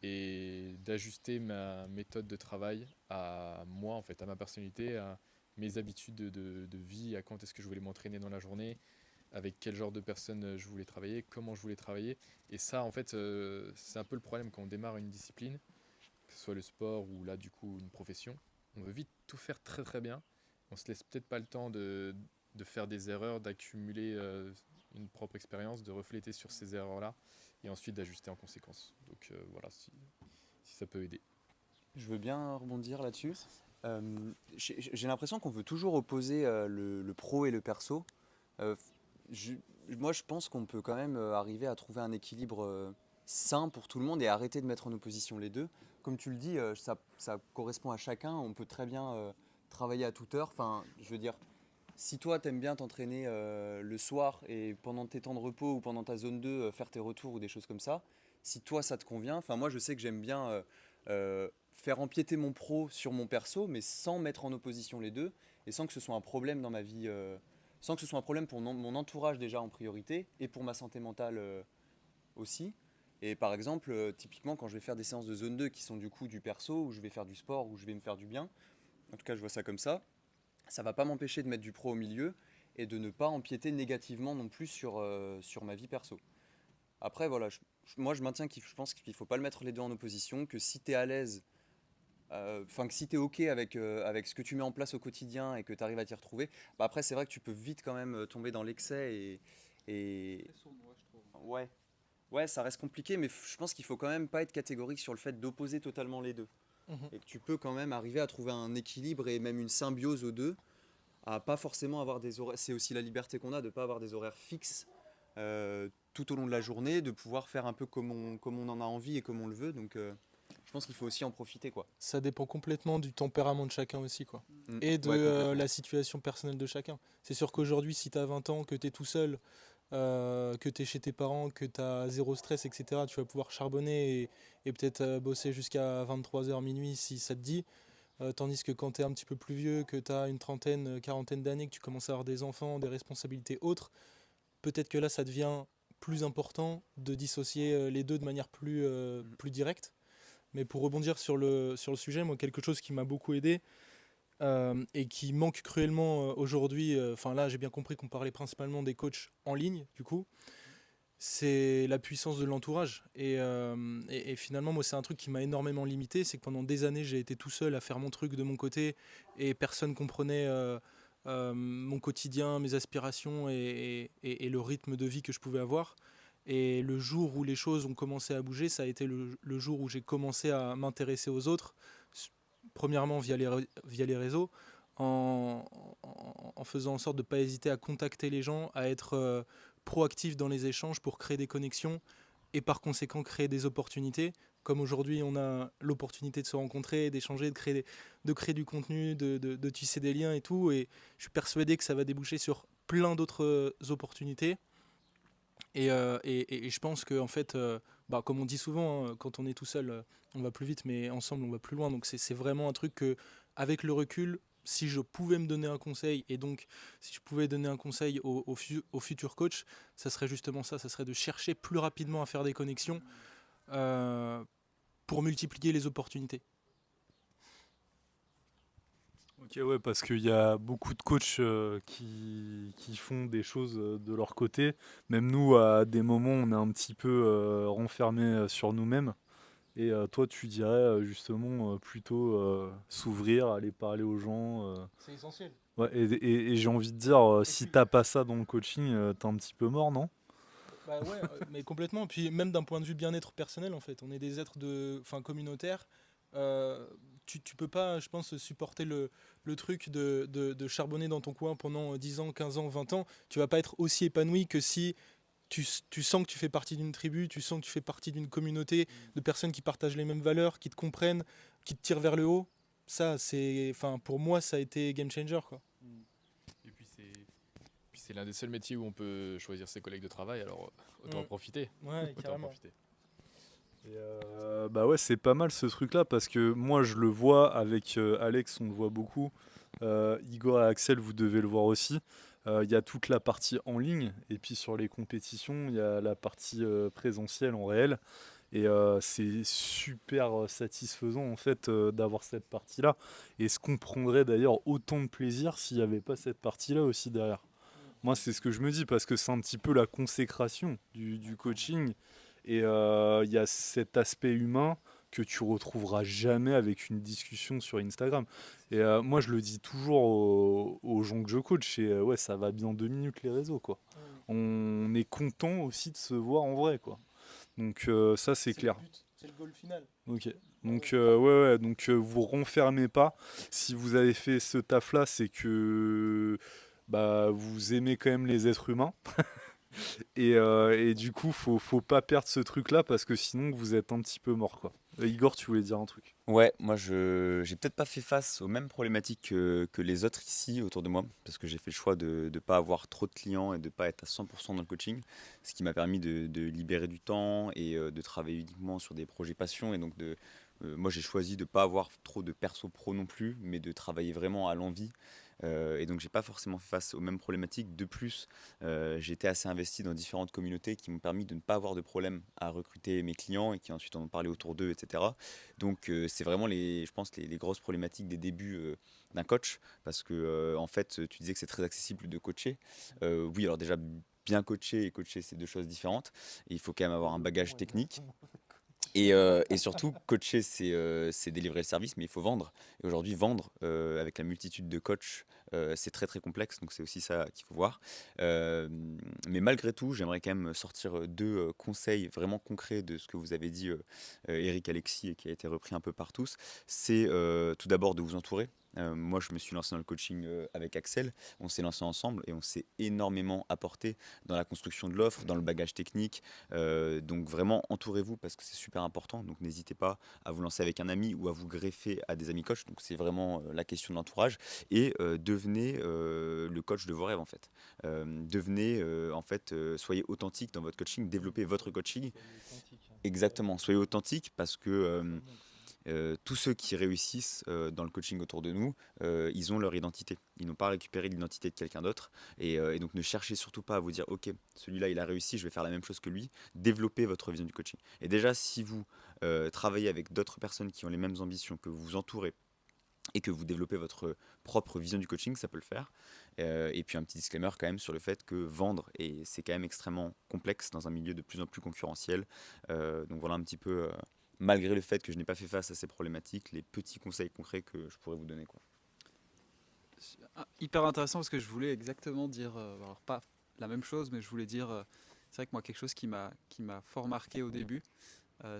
et d'ajuster ma méthode de travail à moi, en fait, à ma personnalité, à mes habitudes de vie, à quand est-ce que je voulais m'entraîner dans la journée, avec quel genre de personnes je voulais travailler, comment je voulais travailler. Et ça, en fait, c'est un peu le problème quand on démarre une discipline, que ce soit le sport ou là, du coup, une profession. On veut vite tout faire très très bien. On se laisse peut-être pas le temps de faire des erreurs, d'accumuler une propre expérience, de refléter sur ces erreurs-là, et ensuite d'ajuster en conséquence. Donc voilà, si ça peut aider. Je veux bien rebondir là-dessus. J'ai l'impression qu'on veut toujours opposer le pro et le perso. Moi, je pense qu'on peut quand même arriver à trouver un équilibre sain pour tout le monde et arrêter de mettre en opposition les deux. Comme tu le dis, ça correspond à chacun. On peut très bien travailler à toute heure. Enfin, je veux dire, si toi, t'aimes bien t'entraîner le soir et pendant tes temps de repos ou pendant ta zone 2, faire tes retours ou des choses comme ça, si toi, ça te convient, enfin, moi, je sais que j'aime bien faire empiéter mon pro sur mon perso, mais sans mettre en opposition les deux et sans que ce soit un problème dans ma vie, sans que ce soit un problème pour mon entourage déjà en priorité et pour ma santé mentale aussi. Et par exemple, typiquement, quand je vais faire des séances de zone 2 qui sont du coup du perso, où je vais faire du sport, où je vais me faire du bien, en tout cas, je vois ça comme ça va pas m'empêcher de mettre du pro au milieu et de ne pas empiéter négativement non plus sur ma vie perso. Après, voilà, moi je maintiens je pense qu'il ne faut pas le mettre les deux en opposition, que si tu es à l'aise, que si tu es OK avec ce que tu mets en place au quotidien et que tu arrives à t'y retrouver, bah après c'est vrai que tu peux vite quand même tomber dans l'excès et... Ouais, ça reste compliqué, mais je pense qu'il faut quand même pas être catégorique sur le fait d'opposer totalement les deux. Et que tu peux quand même arriver à trouver un équilibre et même une symbiose aux deux, à pas forcément avoir des horaires. C'est aussi la liberté qu'on a de ne pas avoir des horaires fixes tout au long de la journée, de pouvoir faire un peu comme on en a envie et comme on le veut. Donc je pense qu'il faut aussi en profiter, quoi. Ça dépend complètement du tempérament de chacun aussi, quoi. Et de Ouais, complètement. la situation personnelle de chacun. C'est sûr qu'aujourd'hui, si tu as 20 ans, que tu es tout seul, que tu es chez tes parents, que tu as zéro stress, etc., tu vas pouvoir charbonner et peut-être bosser jusqu'à 23h, minuit si ça te dit. Tandis que quand tu es un petit peu plus vieux, que tu as une trentaine, quarantaine d'années, que tu commences à avoir des enfants, des responsabilités autres, peut-être que là, ça devient plus important de dissocier les deux de manière plus directe. Mais pour rebondir sur le sujet, moi, quelque chose qui m'a beaucoup aidé et qui manque cruellement aujourd'hui, enfin là, j'ai bien compris qu'on parlait principalement des coachs en ligne, du coup, c'est la puissance de l'entourage. Et finalement, moi, c'est un truc qui m'a énormément limité. C'est que pendant des années, j'ai été tout seul à faire mon truc de mon côté et personne comprenait mon quotidien, mes aspirations et le rythme de vie que je pouvais avoir. Et le jour où les choses ont commencé à bouger, ça a été le jour où j'ai commencé à m'intéresser aux autres, premièrement via les réseaux, en faisant en sorte de ne pas hésiter à contacter les gens, à être proactif dans les échanges pour créer des connexions et par conséquent créer des opportunités. Comme aujourd'hui, on a l'opportunité de se rencontrer, d'échanger, de créer du contenu, de tisser des liens et tout. Et je suis persuadé que ça va déboucher sur plein d'autres opportunités. Et je pense que, en fait, comme on dit souvent, hein, quand on est tout seul, on va plus vite, mais ensemble, on va plus loin. Donc, c'est vraiment un truc que, avec le recul, si je pouvais me donner un conseil, et donc si je pouvais donner un conseil au futur coach, ça serait justement ça, ça serait de chercher plus rapidement à faire des connexions euh, pour multiplier les opportunités. Ok, ouais, parce qu'il y a beaucoup de coachs qui font des choses de leur côté. Même nous, à des moments, on est un petit peu renfermés sur nous-mêmes. Et toi, tu dirais justement plutôt s'ouvrir, aller parler aux gens. C'est essentiel. Ouais, et j'ai envie de dire, si t'as pas ça dans le coaching, t'es un petit peu mort, non? Bah ouais, mais complètement. Puis même d'un point de vue bien-être personnel, en fait, on est des êtres communautaires. Euh, tu peux pas, je pense, supporter le truc de charbonner dans ton coin pendant 10 ans, 15 ans, 20 ans. Tu vas pas être aussi épanoui que si tu sens que tu fais partie d'une tribu, tu sens que tu fais partie d'une communauté de personnes qui partagent les mêmes valeurs, qui te comprennent, qui te tirent vers le haut. Ça, pour moi, ça a été game changer, quoi. Et puis c'est l'un des seuls métiers où on peut choisir ses collègues de travail, alors autant en profiter. Ouais, Autant en carrément. profiter. Et bah ouais, c'est pas mal ce truc-là parce que moi je le vois avec Alex, on le voit beaucoup. Igor et Axel, vous devez le voir aussi. Il y a toute la partie en ligne et puis sur les compétitions, il y a la partie présentielle en réel. Et c'est super satisfaisant en fait d'avoir cette partie-là. Et ce qu'on prendrait d'ailleurs autant de plaisir s'il n'y avait pas cette partie-là aussi derrière. Moi, c'est ce que je me dis parce que c'est un petit peu la consécration du coaching. Et il y a cet aspect humain que tu retrouveras jamais avec une discussion sur Instagram. Et moi, je le dis toujours aux gens que je coach, et ouais, ça va bien 2 minutes les réseaux, quoi. On est content aussi de se voir en vrai, quoi. Donc ça, c'est clair. Le but, c'est le goal final. Ok. Donc ouais, donc vous renfermez pas. Si vous avez fait ce taf-là, c'est que bah, vous aimez quand même les êtres humains. Et du coup, faut pas perdre ce truc-là parce que sinon vous êtes un petit peu mort, quoi. Igor, tu voulais dire un truc? Ouais, moi je j'ai peut-être pas fait face aux mêmes problématiques que les autres ici autour de moi, parce que j'ai fait le choix de ne pas avoir trop de clients et de pas être à 100% dans le coaching, ce qui m'a permis de libérer du temps et de travailler uniquement sur des projets passion. Et donc moi j'ai choisi de pas avoir trop de perso pro non plus, mais de travailler vraiment à l'envie. Et donc j'ai pas forcément fait face aux mêmes problématiques. De plus, j'ai été assez investi dans différentes communautés qui m'ont permis de ne pas avoir de problème à recruter mes clients et qui ensuite en ont parlé autour d'eux, etc. Donc c'est vraiment je pense les grosses problématiques des débuts d'un coach, parce que en fait tu disais que c'est très accessible de coacher. Oui, alors déjà bien coacher et coacher, c'est deux choses différentes. Et il faut quand même avoir un bagage technique. Et surtout, coacher, c'est délivrer le service, mais il faut vendre. Et aujourd'hui, vendre avec la multitude de coachs, c'est très très complexe. Donc c'est aussi ça qu'il faut voir. Mais malgré tout, j'aimerais quand même sortir deux conseils vraiment concrets de ce que vous avez dit, Eric, Alexis, et qui a été repris un peu par tous. C'est tout d'abord de vous entourer. Moi, je me suis lancé dans le coaching avec Axel. On s'est lancé ensemble et on s'est énormément apporté dans la construction de l'offre, dans le bagage technique. Donc vraiment, entourez-vous parce que c'est super important. Donc n'hésitez pas à vous lancer avec un ami ou à vous greffer à des amis coachs. Donc c'est vraiment la question de l'entourage. Et de devenez le coach de vos rêves en fait. Devenez soyez authentique dans votre coaching, développez votre coaching. Exactement, soyez authentique parce que tous ceux qui réussissent dans le coaching autour de nous, ils ont leur identité. Ils n'ont pas récupéré l'identité de quelqu'un d'autre. Et donc ne cherchez surtout pas à vous dire ok, celui-là il a réussi, je vais faire la même chose que lui. Développez votre vision du coaching. Et déjà, si vous travaillez avec d'autres personnes qui ont les mêmes ambitions, que vous vous entourez et que vous développez votre propre vision du coaching, ça peut le faire. Et puis un petit disclaimer quand même sur le fait que vendre, et c'est quand même extrêmement complexe dans un milieu de plus en plus concurrentiel. Donc voilà un petit peu, malgré le fait que je n'ai pas fait face à ces problématiques, les petits conseils concrets que je pourrais vous donner, quoi. Hyper intéressant parce que je voulais exactement dire, alors pas la même chose, mais je voulais dire, c'est vrai que moi quelque chose qui m'a fort marqué au début,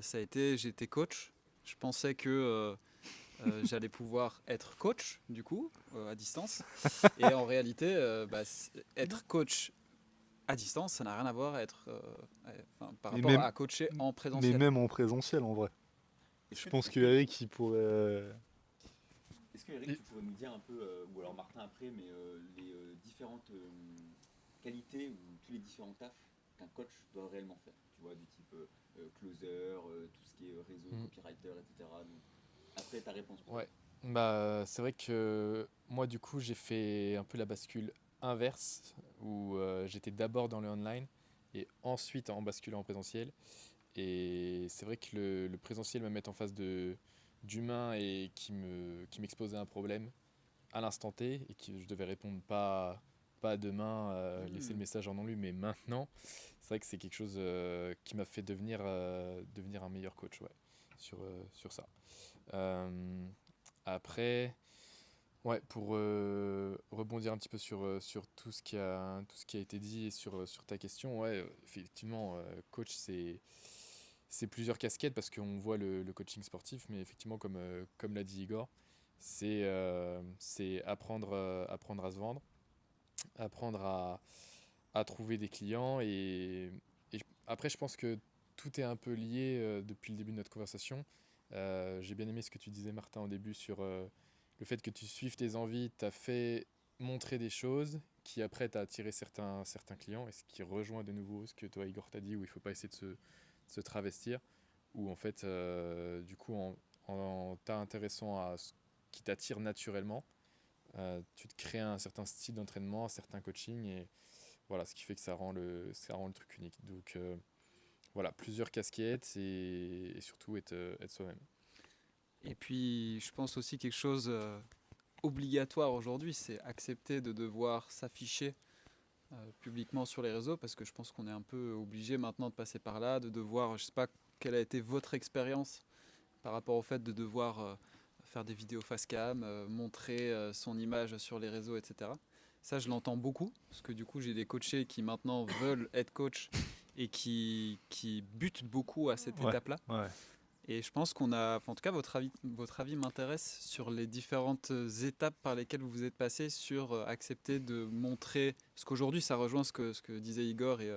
ça a été, j'étais coach, je pensais que j'allais pouvoir être coach du coup à distance, et en réalité, être coach à distance, ça n'a rien à voir à être, par Et rapport même- à coacher en Mais présentiel. même en présentiel, en vrai. Je pense que Eric, il pourrait... Est-ce que Eric, tu pourrais nous dire un peu, ou alors Martin après, mais les différentes qualités ou tous les différents tafs qu'un coach doit réellement faire, tu vois, du type closer, tout ce qui est réseau, copywriter, etc. Donc, après ta réponse. Ouais, c'est vrai que moi du coup j'ai fait un peu la bascule inverse où j'étais d'abord dans le online et ensuite en basculant en présentiel. Et c'est vrai que le présentiel me met en face d'humains et qui m'exposait un problème à l'instant T et que je devais répondre pas demain, laisser le message en non lu, mais maintenant. C'est vrai que c'est quelque chose qui m'a fait devenir un meilleur coach, ouais, sur ça. Euh, Après, ouais, pour rebondir un petit peu sur tout ce qui a été dit et sur ta question, ouais, effectivement, coach, c'est plusieurs casquettes parce qu'on voit le coaching sportif, mais effectivement, comme l'a dit Igor, c'est apprendre à se vendre, apprendre à trouver des clients et après, je pense que tout est un peu lié depuis le début de notre conversation. J'ai bien aimé ce que tu disais, Martin, au début sur le fait que tu suives tes envies, t'as fait montrer des choses qui après t'as attiré certains clients et ce qui rejoint de nouveau ce que toi, Igor, t'as dit où il faut pas essayer de se travestir, où en fait, du coup, en t'intéressant à ce qui t'attire naturellement, tu te crées un certain style d'entraînement, un certain coaching et voilà, ce qui fait que ça rend le truc unique. Donc voilà, plusieurs casquettes et surtout être soi-même. Et puis, je pense aussi quelque chose obligatoire aujourd'hui, c'est accepter de devoir s'afficher publiquement sur les réseaux, parce que je pense qu'on est un peu obligé maintenant de passer par là, de devoir, je sais pas quelle a été votre expérience par rapport au fait de devoir faire des vidéos face cam, montrer son image sur les réseaux, etc. Ça, je l'entends beaucoup, parce que du coup, j'ai des coachés qui maintenant veulent être coach et qui butent beaucoup à cette Ouais. étape-là. Ouais. Et je pense qu'on a, enfin, en tout cas, votre avis m'intéresse sur les différentes étapes par lesquelles vous êtes passé sur accepter de montrer. Parce qu'aujourd'hui, ça rejoint ce que disaient Igor et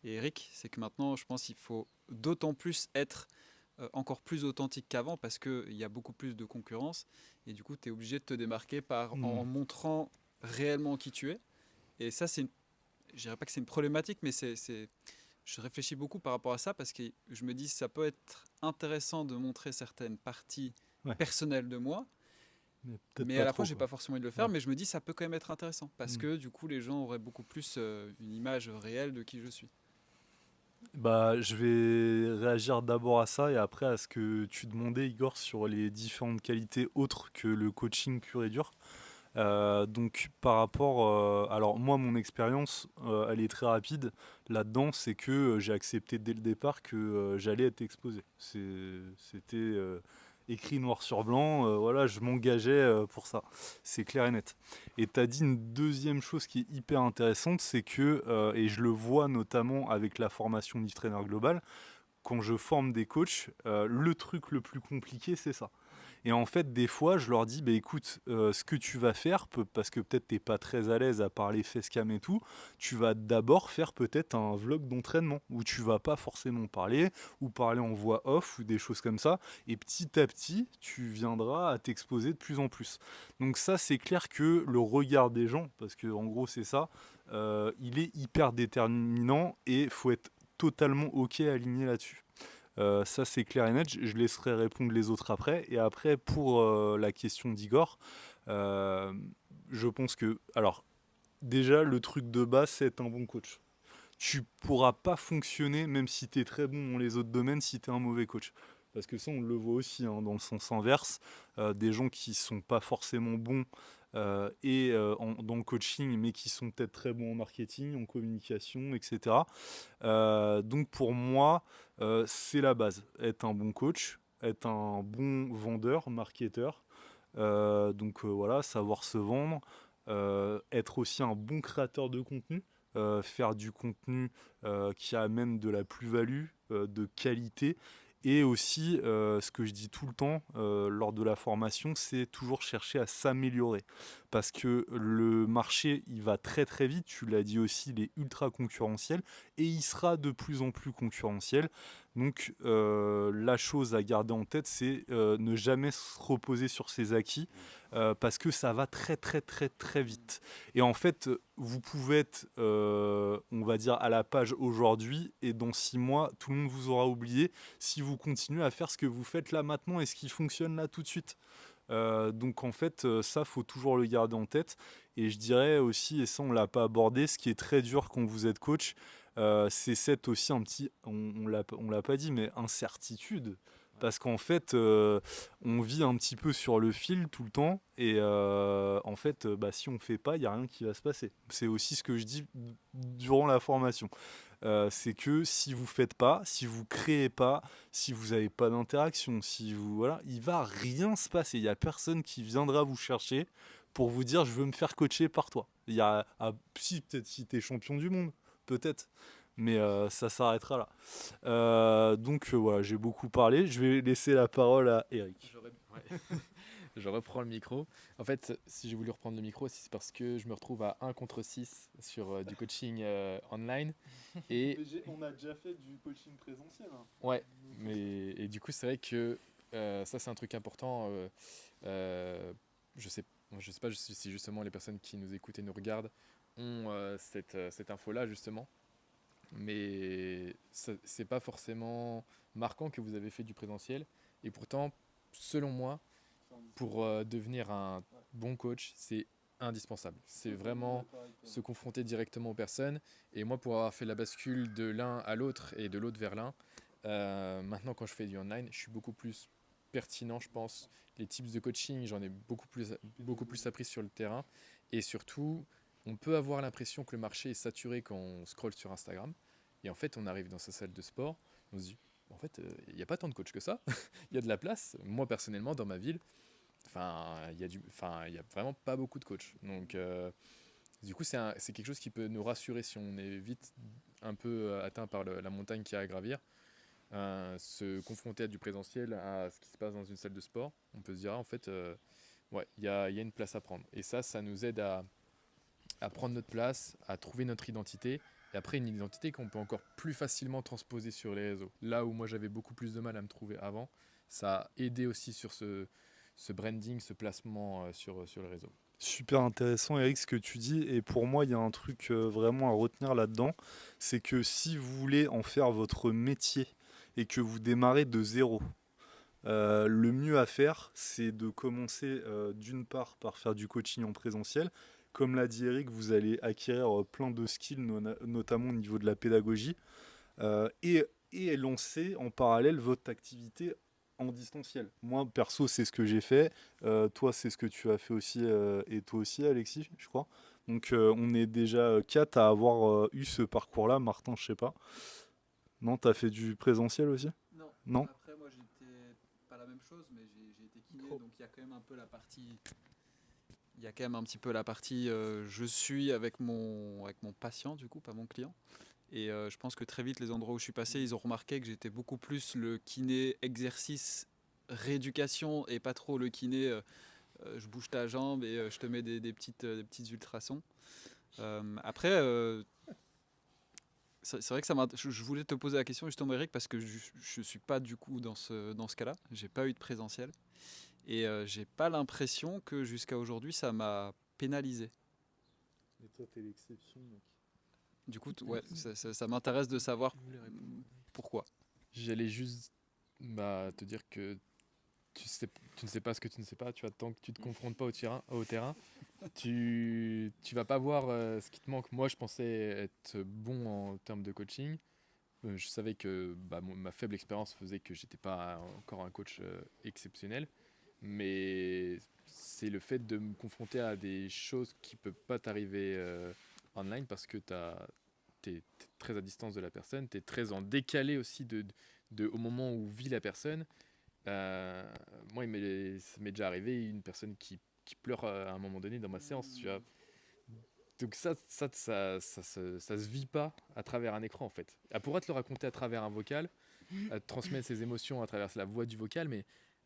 Eric, c'est que maintenant, je pense qu'il faut d'autant plus être encore plus authentique qu'avant parce qu'il y a beaucoup plus de concurrence. Et du coup, tu es obligé de te démarquer en montrant réellement qui tu es. Et ça, je dirais pas que c'est une problématique, mais je réfléchis beaucoup par rapport à ça parce que je me dis ça peut être intéressant de montrer certaines parties Ouais. personnelles de moi, peut-être mais pas à la trop, fois j'ai quoi. pas forcément envie de le faire, Ouais. mais je me dis ça peut quand même être intéressant parce Mm. que du coup les gens auraient beaucoup plus une image réelle de qui je suis. Bah, je vais réagir d'abord à ça et après à ce que tu demandais, Igor, sur les différentes qualités autres que le coaching pur et dur. Donc par rapport, alors moi mon expérience, elle est très rapide là-dedans, c'est que j'ai accepté dès le départ que j'allais être exposé. C'était écrit noir sur blanc, voilà, je m'engageais pour ça, c'est clair et net. Et tu as dit une deuxième chose qui est hyper intéressante, c'est que, et je le vois notamment avec la formation d'E-Trainer Global, quand je forme des coachs, le truc le plus compliqué c'est ça. Et en fait, des fois, je leur dis, bah, écoute, ce que tu vas faire, parce que peut-être t'es pas très à l'aise à parler facecam et tout, tu vas d'abord faire peut-être un vlog d'entraînement où tu vas pas forcément parler ou parler en voix off ou des choses comme ça. Et petit à petit, tu viendras à t'exposer de plus en plus. Donc ça, c'est clair que le regard des gens, parce que en gros, c'est ça, il est hyper déterminant et faut être totalement ok aligné là-dessus. Ça c'est clair et net, je laisserai répondre les autres après. Et après pour la question d'Igor, euh, je pense que, alors déjà le truc de base c'est être un bon coach. Tu pourras pas fonctionner même si tu es très bon dans les autres domaines si tu es un mauvais coach. Parce que ça on le voit aussi hein, dans le sens inverse, des gens qui sont pas forcément bons dans le coaching mais qui sont peut-être très bons en marketing, en communication, etc. Donc pour moi, c'est la base. Être un bon coach, être un bon vendeur, marketeur. Voilà, savoir se vendre, être aussi un bon créateur de contenu, faire du contenu qui amène de la plus-value, de qualité. Et aussi, ce que je dis tout le temps lors de la formation, c'est toujours chercher à s'améliorer. Parce que le marché, il va très très vite, tu l'as dit aussi, il est ultra concurrentiel et il sera de plus en plus concurrentiel. Donc la chose à garder en tête, c'est ne jamais se reposer sur ses acquis parce que ça va très très très très vite. Et en fait, vous pouvez être, on va dire, à la page aujourd'hui et dans 6 mois, tout le monde vous aura oublié si vous continuez à faire ce que vous faites là maintenant et ce qui fonctionne là tout de suite. Donc en fait, ça, faut toujours le garder en tête. Et je dirais aussi, et ça on l'a pas abordé, ce qui est très dur quand vous êtes coach, c'est cette aussi un petit, on l'a pas dit, mais incertitude. Parce qu'en fait, on vit un petit peu sur le fil tout le temps, et en fait, bah, si on fait pas, il n'y a rien qui va se passer. C'est aussi ce que je dis durant la formation. C'est que si vous faites pas, si vous créez pas, si vous n'avez pas d'interaction, si vous voilà, il va rien se passer. Il y a personne qui viendra vous chercher pour vous dire je veux me faire coacher par toi. Il y a si peut-être si tu es champion du monde, peut-être. Mais ça s'arrêtera là. Voilà, j'ai beaucoup parlé. Je vais laisser la parole à Eric. Je reprends le micro. En fait, si j'ai voulu reprendre le micro, c'est parce que je me retrouve à 1 contre 6 sur du coaching online. Et On a déjà fait du coaching présentiel. Hein. ouais, et du coup, c'est vrai que ça, c'est un truc important. Je sais, je sais pas si justement les personnes qui nous écoutent et nous regardent ont cette info-là, justement. Mais c'est pas forcément marquant que vous avez fait du présentiel. Et pourtant, selon moi, pour devenir un bon coach, c'est indispensable. C'est vraiment se confronter directement aux personnes. Et moi, pour avoir fait la bascule de l'un à l'autre et de l'autre vers l'un, maintenant quand je fais du online, je suis beaucoup plus pertinent, je pense. Les tips de coaching, j'en ai beaucoup plus appris sur le terrain. Et surtout, on peut avoir l'impression que le marché est saturé quand on scrolle sur Instagram. Et en fait, on arrive dans sa salle de sport, on se dit, en fait, il n'y a pas tant de coachs que ça. Il y a de la place. Moi, personnellement, dans ma ville, il y a vraiment pas beaucoup de coachs. Donc, du coup, c'est quelque chose qui peut nous rassurer si on est vite un peu atteint par la montagne qui a à gravir. Se confronter à du présentiel, à ce qui se passe dans une salle de sport, on peut se dire, en fait, ouais, il y a une place à prendre. Et ça nous aide à prendre notre place, à trouver notre identité. Et après, une identité qu'on peut encore plus facilement transposer sur les réseaux. Là où moi, j'avais beaucoup plus de mal à me trouver avant, ça a aidé aussi sur ce branding, ce placement sur les réseaux. Super intéressant Eric ce que tu dis et pour moi il y a un truc vraiment à retenir là-dedans, c'est que si vous voulez en faire votre métier et que vous démarrez de zéro, le mieux à faire c'est de commencer d'une part par faire du coaching en présentiel. Comme l'a dit Eric, vous allez acquérir plein de skills, notamment au niveau de la pédagogie, et lancer en parallèle votre activité en distanciel. Moi, perso, c'est ce que j'ai fait. Toi, c'est ce que tu as fait aussi, et toi aussi, Alexis, je crois. Donc, on est déjà 4 à avoir eu ce parcours-là. Martin, je sais pas. Non, t'as fait du présentiel aussi ? Non. Non. Après, moi, j'étais pas la même chose, mais j'ai été kiné, donc il y a quand même un peu la partie. Il y a quand même un petit peu la partie je suis avec mon patient, du coup, pas mon client. Et je pense que très vite, les endroits où je suis passé, ils ont remarqué que j'étais beaucoup plus le kiné exercice rééducation et pas trop le kiné. Je bouge ta jambe et je te mets des petites ultrasons. Après, c'est vrai que je voulais te poser la question justement, Eric, parce que je suis pas du coup dans ce cas-là. J'ai pas eu de présentiel et j'ai pas l'impression que jusqu'à aujourd'hui ça m'a pénalisé. Et toi, t'es l'exception, mec. Du coup, ouais, ça m'intéresse de savoir pourquoi. J'allais juste te dire que tu ne sais pas ce que tu ne sais pas, tu vois, tant que tu ne te confrontes pas au terrain, tu vas pas voir ce qui te manque. Moi, je pensais être bon en termes de coaching. Je savais que ma faible expérience faisait que j'étais pas encore un coach exceptionnel, mais c'est le fait de me confronter à des choses qui ne peuvent pas t'arriver online parce que t'es très à distance de la personne, tu es très en décalé aussi au moment où vit la personne. Moi, ça m'est déjà arrivé une personne qui pleure à un moment donné dans ma séance, tu vois. Donc ça se vit pas à travers un écran en fait. Elle pourra te le raconter à travers un vocal, à te transmettre ses émotions à travers la voix du vocal, mais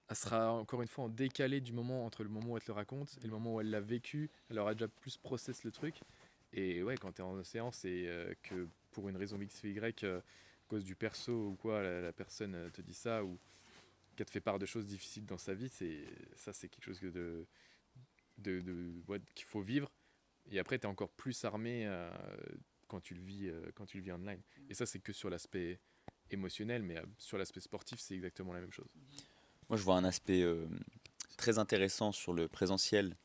elle sera encore une fois en décalé entre le moment où elle te le raconte et le moment où elle l'a vécu. Elle aura déjà plus process le truc. Et ouais, quand tu es en séance et que pour une raison X ou Y, à cause du perso ou quoi, la personne te dit ça ou qu'elle te fait part de choses difficiles dans sa vie, c'est quelque chose qu'il faut vivre. Et après, tu es encore plus armé quand tu le vis online. Et ça, c'est que sur l'aspect émotionnel, mais sur l'aspect sportif, c'est exactement la même chose. Moi, je vois un aspect très intéressant sur le présentiel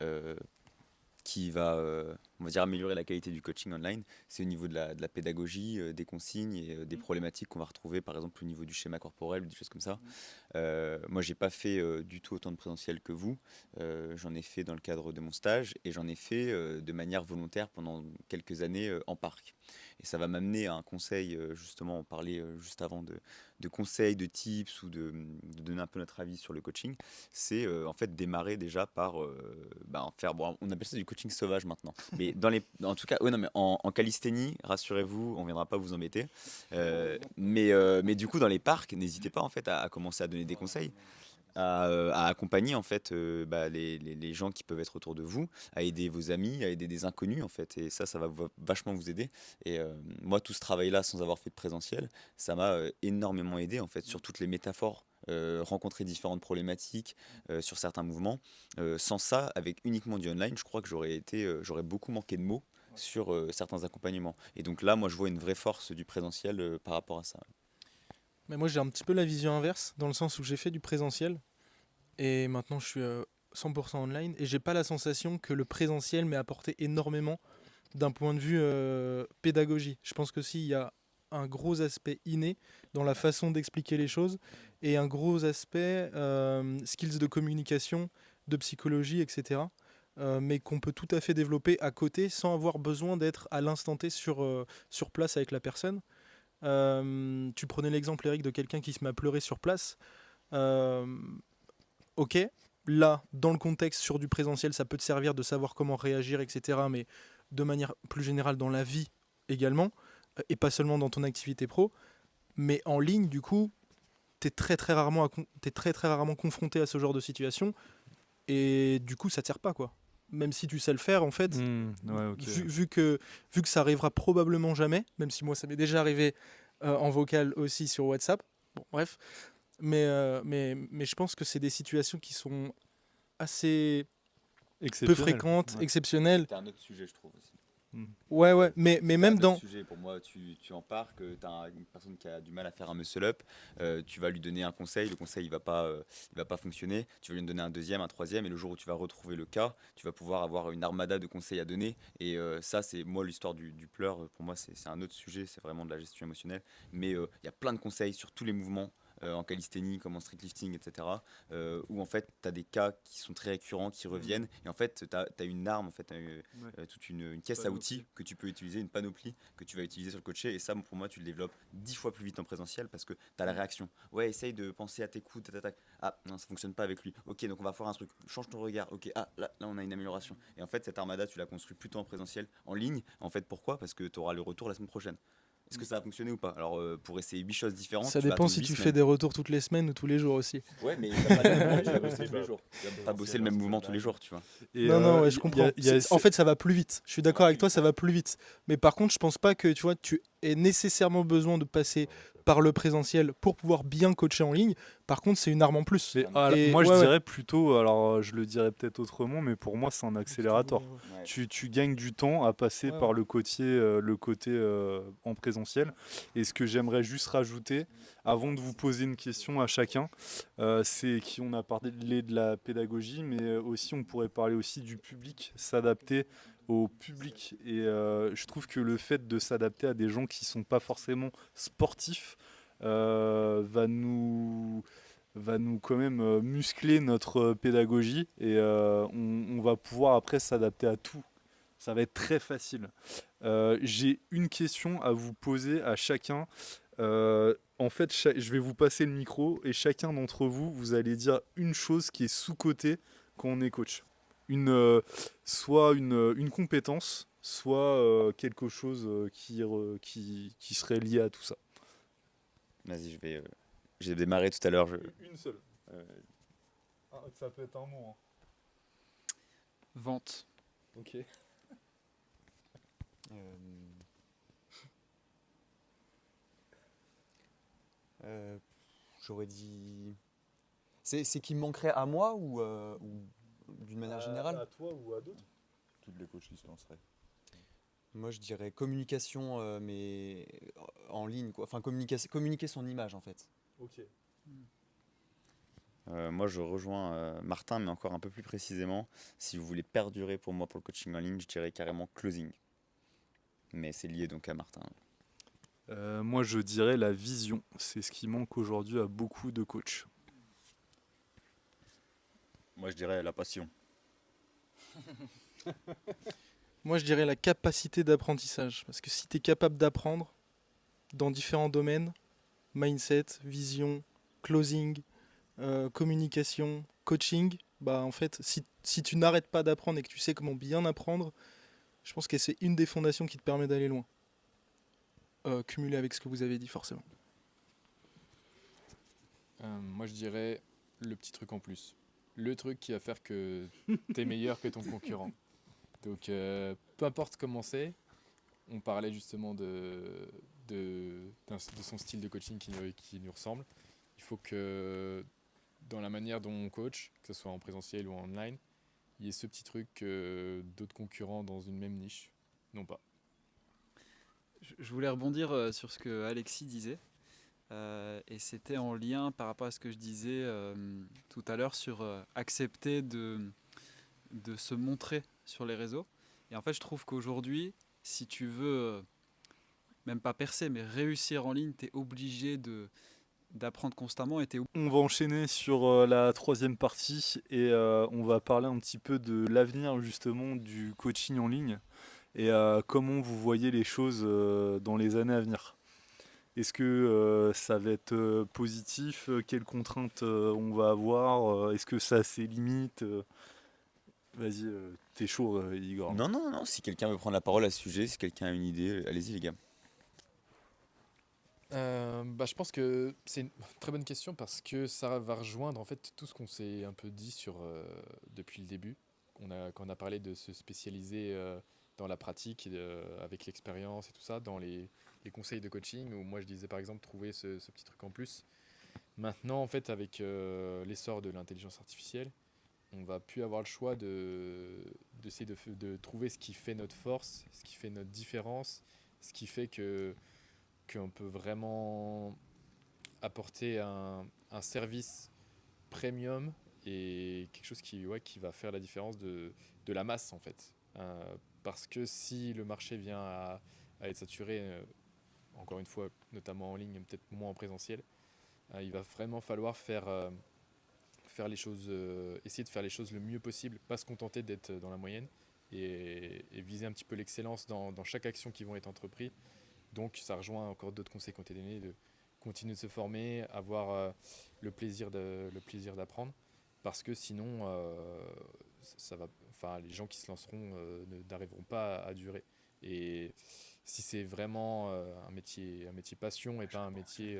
euh, qui va, on va dire, améliorer la qualité du coaching online. C'est au niveau de la pédagogie, des consignes et des problématiques qu'on va retrouver, par exemple, au niveau du schéma corporel ou des choses comme ça. Moi, j'ai pas fait du tout autant de présentiel que vous. J'en ai fait dans le cadre de mon stage et j'en ai fait de manière volontaire pendant quelques années en parc. Et ça va m'amener à un conseil, justement, on parlait juste avant de conseils, de tips ou de donner un peu notre avis sur le coaching. C'est en fait démarrer déjà par faire, bon, on appelle ça du coaching sauvage maintenant. Mais en tout cas, ouais, non, mais en calisthénie, rassurez-vous, on viendra pas vous embêter. Mais du coup, dans les parcs, n'hésitez pas en fait à commencer à donner des conseils, à accompagner en fait les gens qui peuvent être autour de vous, à aider vos amis, à aider des inconnus en fait. Et ça va vachement vous aider. Et moi, tout ce travail-là, sans avoir fait de présentiel, ça m'a énormément aidé en fait sur toutes les métaphores. Rencontrer différentes problématiques sur certains mouvements. Sans ça, avec uniquement du online, je crois que j'aurais beaucoup manqué de mots sur certains accompagnements. Et donc là, moi, je vois une vraie force du présentiel par rapport à ça. Mais moi j'ai un petit peu la vision inverse, dans le sens où j'ai fait du présentiel et maintenant je suis 100% online et j'ai pas la sensation que le présentiel m'ait apporté énormément d'un point de vue pédagogie. Je pense que s'il y a un gros aspect inné dans la façon d'expliquer les choses et un gros aspect skills de communication, de psychologie, etc. Mais qu'on peut tout à fait développer à côté sans avoir besoin d'être à l'instant T sur place avec la personne. Tu prenais l'exemple, Eric, de quelqu'un qui se met à pleurer sur place. Euh, ok, là, dans le contexte sur du présentiel, ça peut te servir de savoir comment réagir, etc. Mais de manière plus générale dans la vie également, et pas seulement dans ton activité pro. Mais en ligne, du coup, t'es très très rarement confronté à ce genre de situation. Et du coup, ça te sert pas, quoi. Même si tu sais le faire, en fait, Ouais, ok. vu que ça arrivera probablement jamais, même si moi ça m'est déjà arrivé en vocal aussi sur WhatsApp, bon bref, mais je pense que c'est des situations qui sont assez peu Exceptionnel. fréquentes, Ouais. exceptionnelles. C'est un autre sujet, je trouve aussi. Ouais, mais C'est même un dans... autre sujet. Pour moi, tu en parques, tu as une personne qui a du mal à faire un muscle up, tu vas lui donner un conseil, le conseil il va pas fonctionner, tu vas lui en donner un deuxième, un troisième, et le jour où tu vas retrouver le cas, tu vas pouvoir avoir une armada de conseils à donner. Et ça, c'est moi l'histoire du pleur, pour moi, c'est un autre sujet, c'est vraiment de la gestion émotionnelle. Mais il y a plein de conseils sur tous les mouvements. En calisthénie, comme en street lifting, etc. Où en fait, tu as des cas qui sont très récurrents, qui reviennent. Et en fait, tu as une arme, en fait, toute une caisse à Panoplie. outils que tu peux utiliser, une panoplie que tu vas utiliser sur le coaché. Et ça, pour moi, tu le développes 10 fois plus vite en présentiel parce que tu as la réaction. Ouais, essaye de penser à tes coups. Ah, non, ça fonctionne pas avec lui. Ok, donc on va faire un truc. Change ton regard. Ok, ah, là, on a une amélioration. Et en fait, cette armada, tu la construis plutôt en présentiel, en ligne. En fait, pourquoi? Parce que tu auras le retour la semaine prochaine. est-ce que ça va fonctionner ou pas? Alors, pour essayer 8 choses différentes, Ça tu vas dépend attendre si 8 tu fais semaines. des retours toutes les semaines ou tous les jours aussi. Ouais, mais t'as pas le même mouvement, tu vas bosser tous les jours. Pas bosser le même mouvement tous les jours, tu vois. Et, Non, ouais, y- je y a- comprends. y a- En fait, ça va plus vite. Je suis d'accord avec toi, ça va plus vite. Mais par contre, je pense pas que tu aies nécessairement besoin de passer par le présentiel pour pouvoir bien coacher en ligne. Par contre, c'est une arme en plus. Mais, Et moi, je ouais, ouais. dirais plutôt, alors je le dirais peut-être autrement, mais pour moi, c'est un accélérateur. Ouais. Tu gagnes du temps à passer Ouais, par ouais. le côté en présentiel. Et ce que j'aimerais juste rajouter, avant de vous poser une question à chacun, c'est qu'on a parlé de la pédagogie, mais aussi on pourrait parler aussi du public, s'adapter au public. Et je trouve que le fait de s'adapter à des gens qui sont pas forcément sportifs va nous quand même muscler notre pédagogie et on va pouvoir après s'adapter à tout. Ça va être très facile. J'ai une question à vous poser à chacun. En fait, je vais vous passer le micro et chacun d'entre vous, vous allez dire une chose qui est sous-cotée quand on est coach. Soit une compétence, soit quelque chose qui serait lié à tout ça. Vas-y, j'ai démarré tout à l'heure. Une seule. Ça peut être un mot. Vente. Ok. J'aurais dit. C'est qui me manquerait à moi ou d'une manière générale? À toi ou à d'autres. Toutes les coachs qui se lanceraient. Moi, je dirais communication, mais en ligne, quoi. Enfin, communiquer son image, en fait. Ok. Moi, je rejoins Martin, mais encore un peu plus précisément. Si vous voulez perdurer pour moi pour le coaching en ligne, je dirais carrément closing. Mais c'est lié donc à Martin. Moi, je dirais la vision. C'est ce qui manque aujourd'hui à beaucoup de coachs. Moi, je dirais la passion. Moi, je dirais la capacité d'apprentissage. Parce que si tu es capable d'apprendre dans différents domaines, mindset, vision, closing, communication, coaching, bah en fait, si tu n'arrêtes pas d'apprendre et que tu sais comment bien apprendre, je pense que c'est une des fondations qui te permet d'aller loin. Cumulé avec ce que vous avez dit, forcément. Moi, je dirais le petit truc en plus. Le truc qui va faire que tu es meilleur que ton concurrent. Donc, peu importe comment c'est, on parlait justement de son style de coaching qui nous ressemble. Il faut que dans la manière dont on coach, que ce soit en présentiel ou en online, il y ait ce petit truc que d'autres concurrents dans une même niche n'ont pas. Je voulais rebondir sur ce que Alexis disait. Et c'était en lien par rapport à ce que je disais tout à l'heure sur accepter de se montrer sur les réseaux. Et en fait, je trouve qu'aujourd'hui, si tu veux, même pas percer, mais réussir en ligne, tu es obligé d'apprendre constamment. On va enchaîner sur la troisième partie et on va parler un petit peu de l'avenir justement du coaching en ligne et comment vous voyez les choses dans les années à venir. Est-ce que ça va être positif? Quelles contraintes on va avoir? Est-ce que ça a ses limites? Vas-y, t'es chaud, Igor. Non, si quelqu'un veut prendre la parole à ce sujet, si quelqu'un a une idée, allez-y les gars. Je pense que c'est une très bonne question parce que ça va rejoindre en fait tout ce qu'on s'est un peu dit depuis le début. Quand on a parlé de se spécialiser dans la pratique, avec l'expérience et tout ça, dans les conseils de coaching, où moi je disais par exemple trouver ce petit truc en plus. Maintenant en fait avec l'essor de l'intelligence artificielle, on va plus avoir le choix d'essayer de trouver ce qui fait notre force, ce qui fait notre différence, ce qui fait qu'on peut vraiment apporter un service premium et quelque chose qui va faire la différence de la masse en fait. Parce que si le marché vient à être saturé, encore une fois, notamment en ligne, peut-être moins en présentiel, il va vraiment falloir faire les choses, essayer de faire les choses le mieux possible, pas se contenter d'être dans la moyenne et viser un petit peu l'excellence dans chaque action qui vont être entreprise. Donc ça rejoint encore d'autres conseils qui ont été donnés, de continuer de se former, avoir le plaisir d'apprendre, parce que sinon les gens qui se lanceront n'arriveront pas à durer. Et si c'est vraiment un métier passion et pas un métier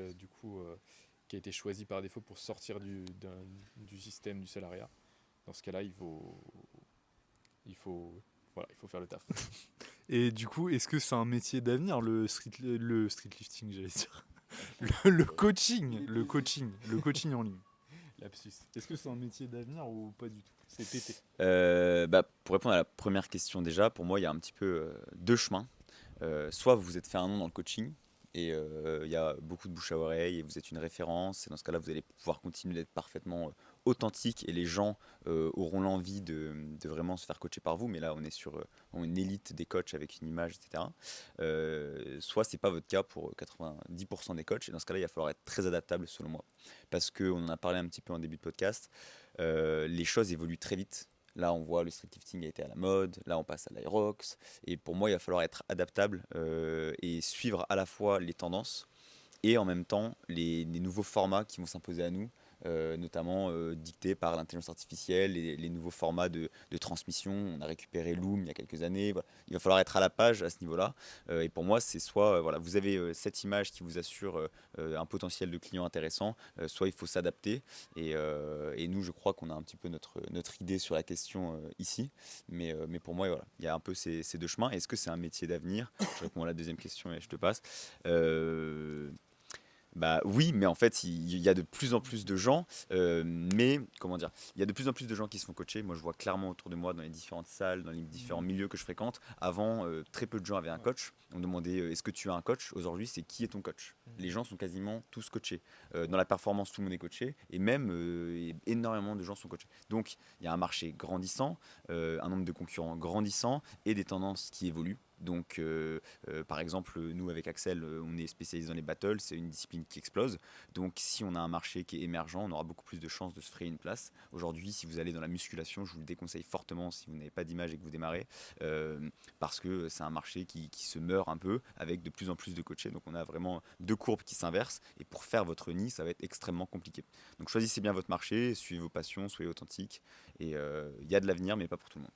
qui a été choisi par défaut pour sortir du système du salariat. Dans ce cas-là, il faut faire le taf. Et du coup, est-ce que c'est un métier d'avenir, le street lifting, j'allais dire? Le coaching en ligne. Lapsus. Est-ce que c'est un métier d'avenir ou pas du tout? C'est pété. Pour répondre à la première question déjà, pour moi, il y a un petit peu deux chemins. Soit vous vous êtes fait un nom dans le coaching et il y a beaucoup de bouche à oreille et vous êtes une référence. Et dans ce cas-là, vous allez pouvoir continuer d'être parfaitement authentique et les gens auront l'envie de vraiment se faire coacher par vous. Mais là, on est sur une élite des coachs avec une image, etc. Soit c'est pas votre cas pour 90% des coachs. Et dans ce cas-là, il va falloir être très adaptable selon moi. Parce qu'on en a parlé un petit peu en début de podcast. Les choses évoluent très vite. Là, on voit le street lifting a été à la mode. Là, on passe à l'aerox. Et pour moi, il va falloir être adaptable et suivre à la fois les tendances et en même temps les nouveaux formats qui vont s'imposer à nous, notamment dictés par l'intelligence artificielle et les nouveaux formats de transmission. On a récupéré Loom il y a quelques années. Voilà. Il va falloir être à la page à ce niveau-là. Et pour moi, c'est soit voilà, vous avez cette image qui vous assure un potentiel de client intéressant, soit il faut s'adapter. Et nous, je crois qu'on a un petit peu notre idée sur la question ici. Mais pour moi, voilà, il y a un peu ces deux chemins. Est-ce que c'est un métier d'avenir? Je réponds à la deuxième question et je te passe. Bah oui, mais en fait, il y a de plus en plus de gens, mais comment dire, il y a de plus en plus de gens qui se font coacher. Moi, je vois clairement autour de moi, dans les différentes salles, dans les différents milieux que je fréquente. Avant, très peu de gens avaient un coach. On me demandait est-ce que tu as un coach? Aujourd'hui, c'est qui est ton coach? Les gens sont quasiment tous coachés. Dans la performance, tout le monde est coaché, et même énormément de gens sont coachés. Donc, il y a un marché grandissant, un nombre de concurrents grandissant, et des tendances qui évoluent. Donc, par exemple, nous avec Axel, on est spécialisé dans les battles, c'est une discipline qui explose. Donc, si on a un marché qui est émergent, on aura beaucoup plus de chances de se frayer une place. Aujourd'hui, si vous allez dans la musculation, je vous le déconseille fortement si vous n'avez pas d'image et que vous démarrez, parce que c'est un marché qui se meurt un peu avec de plus en plus de coachés. Donc, on a vraiment deux courbes qui s'inversent. Et pour faire votre nid, ça va être extrêmement compliqué. Donc, choisissez bien votre marché, suivez vos passions, soyez authentique. Et il y a de l'avenir, mais pas pour tout le monde.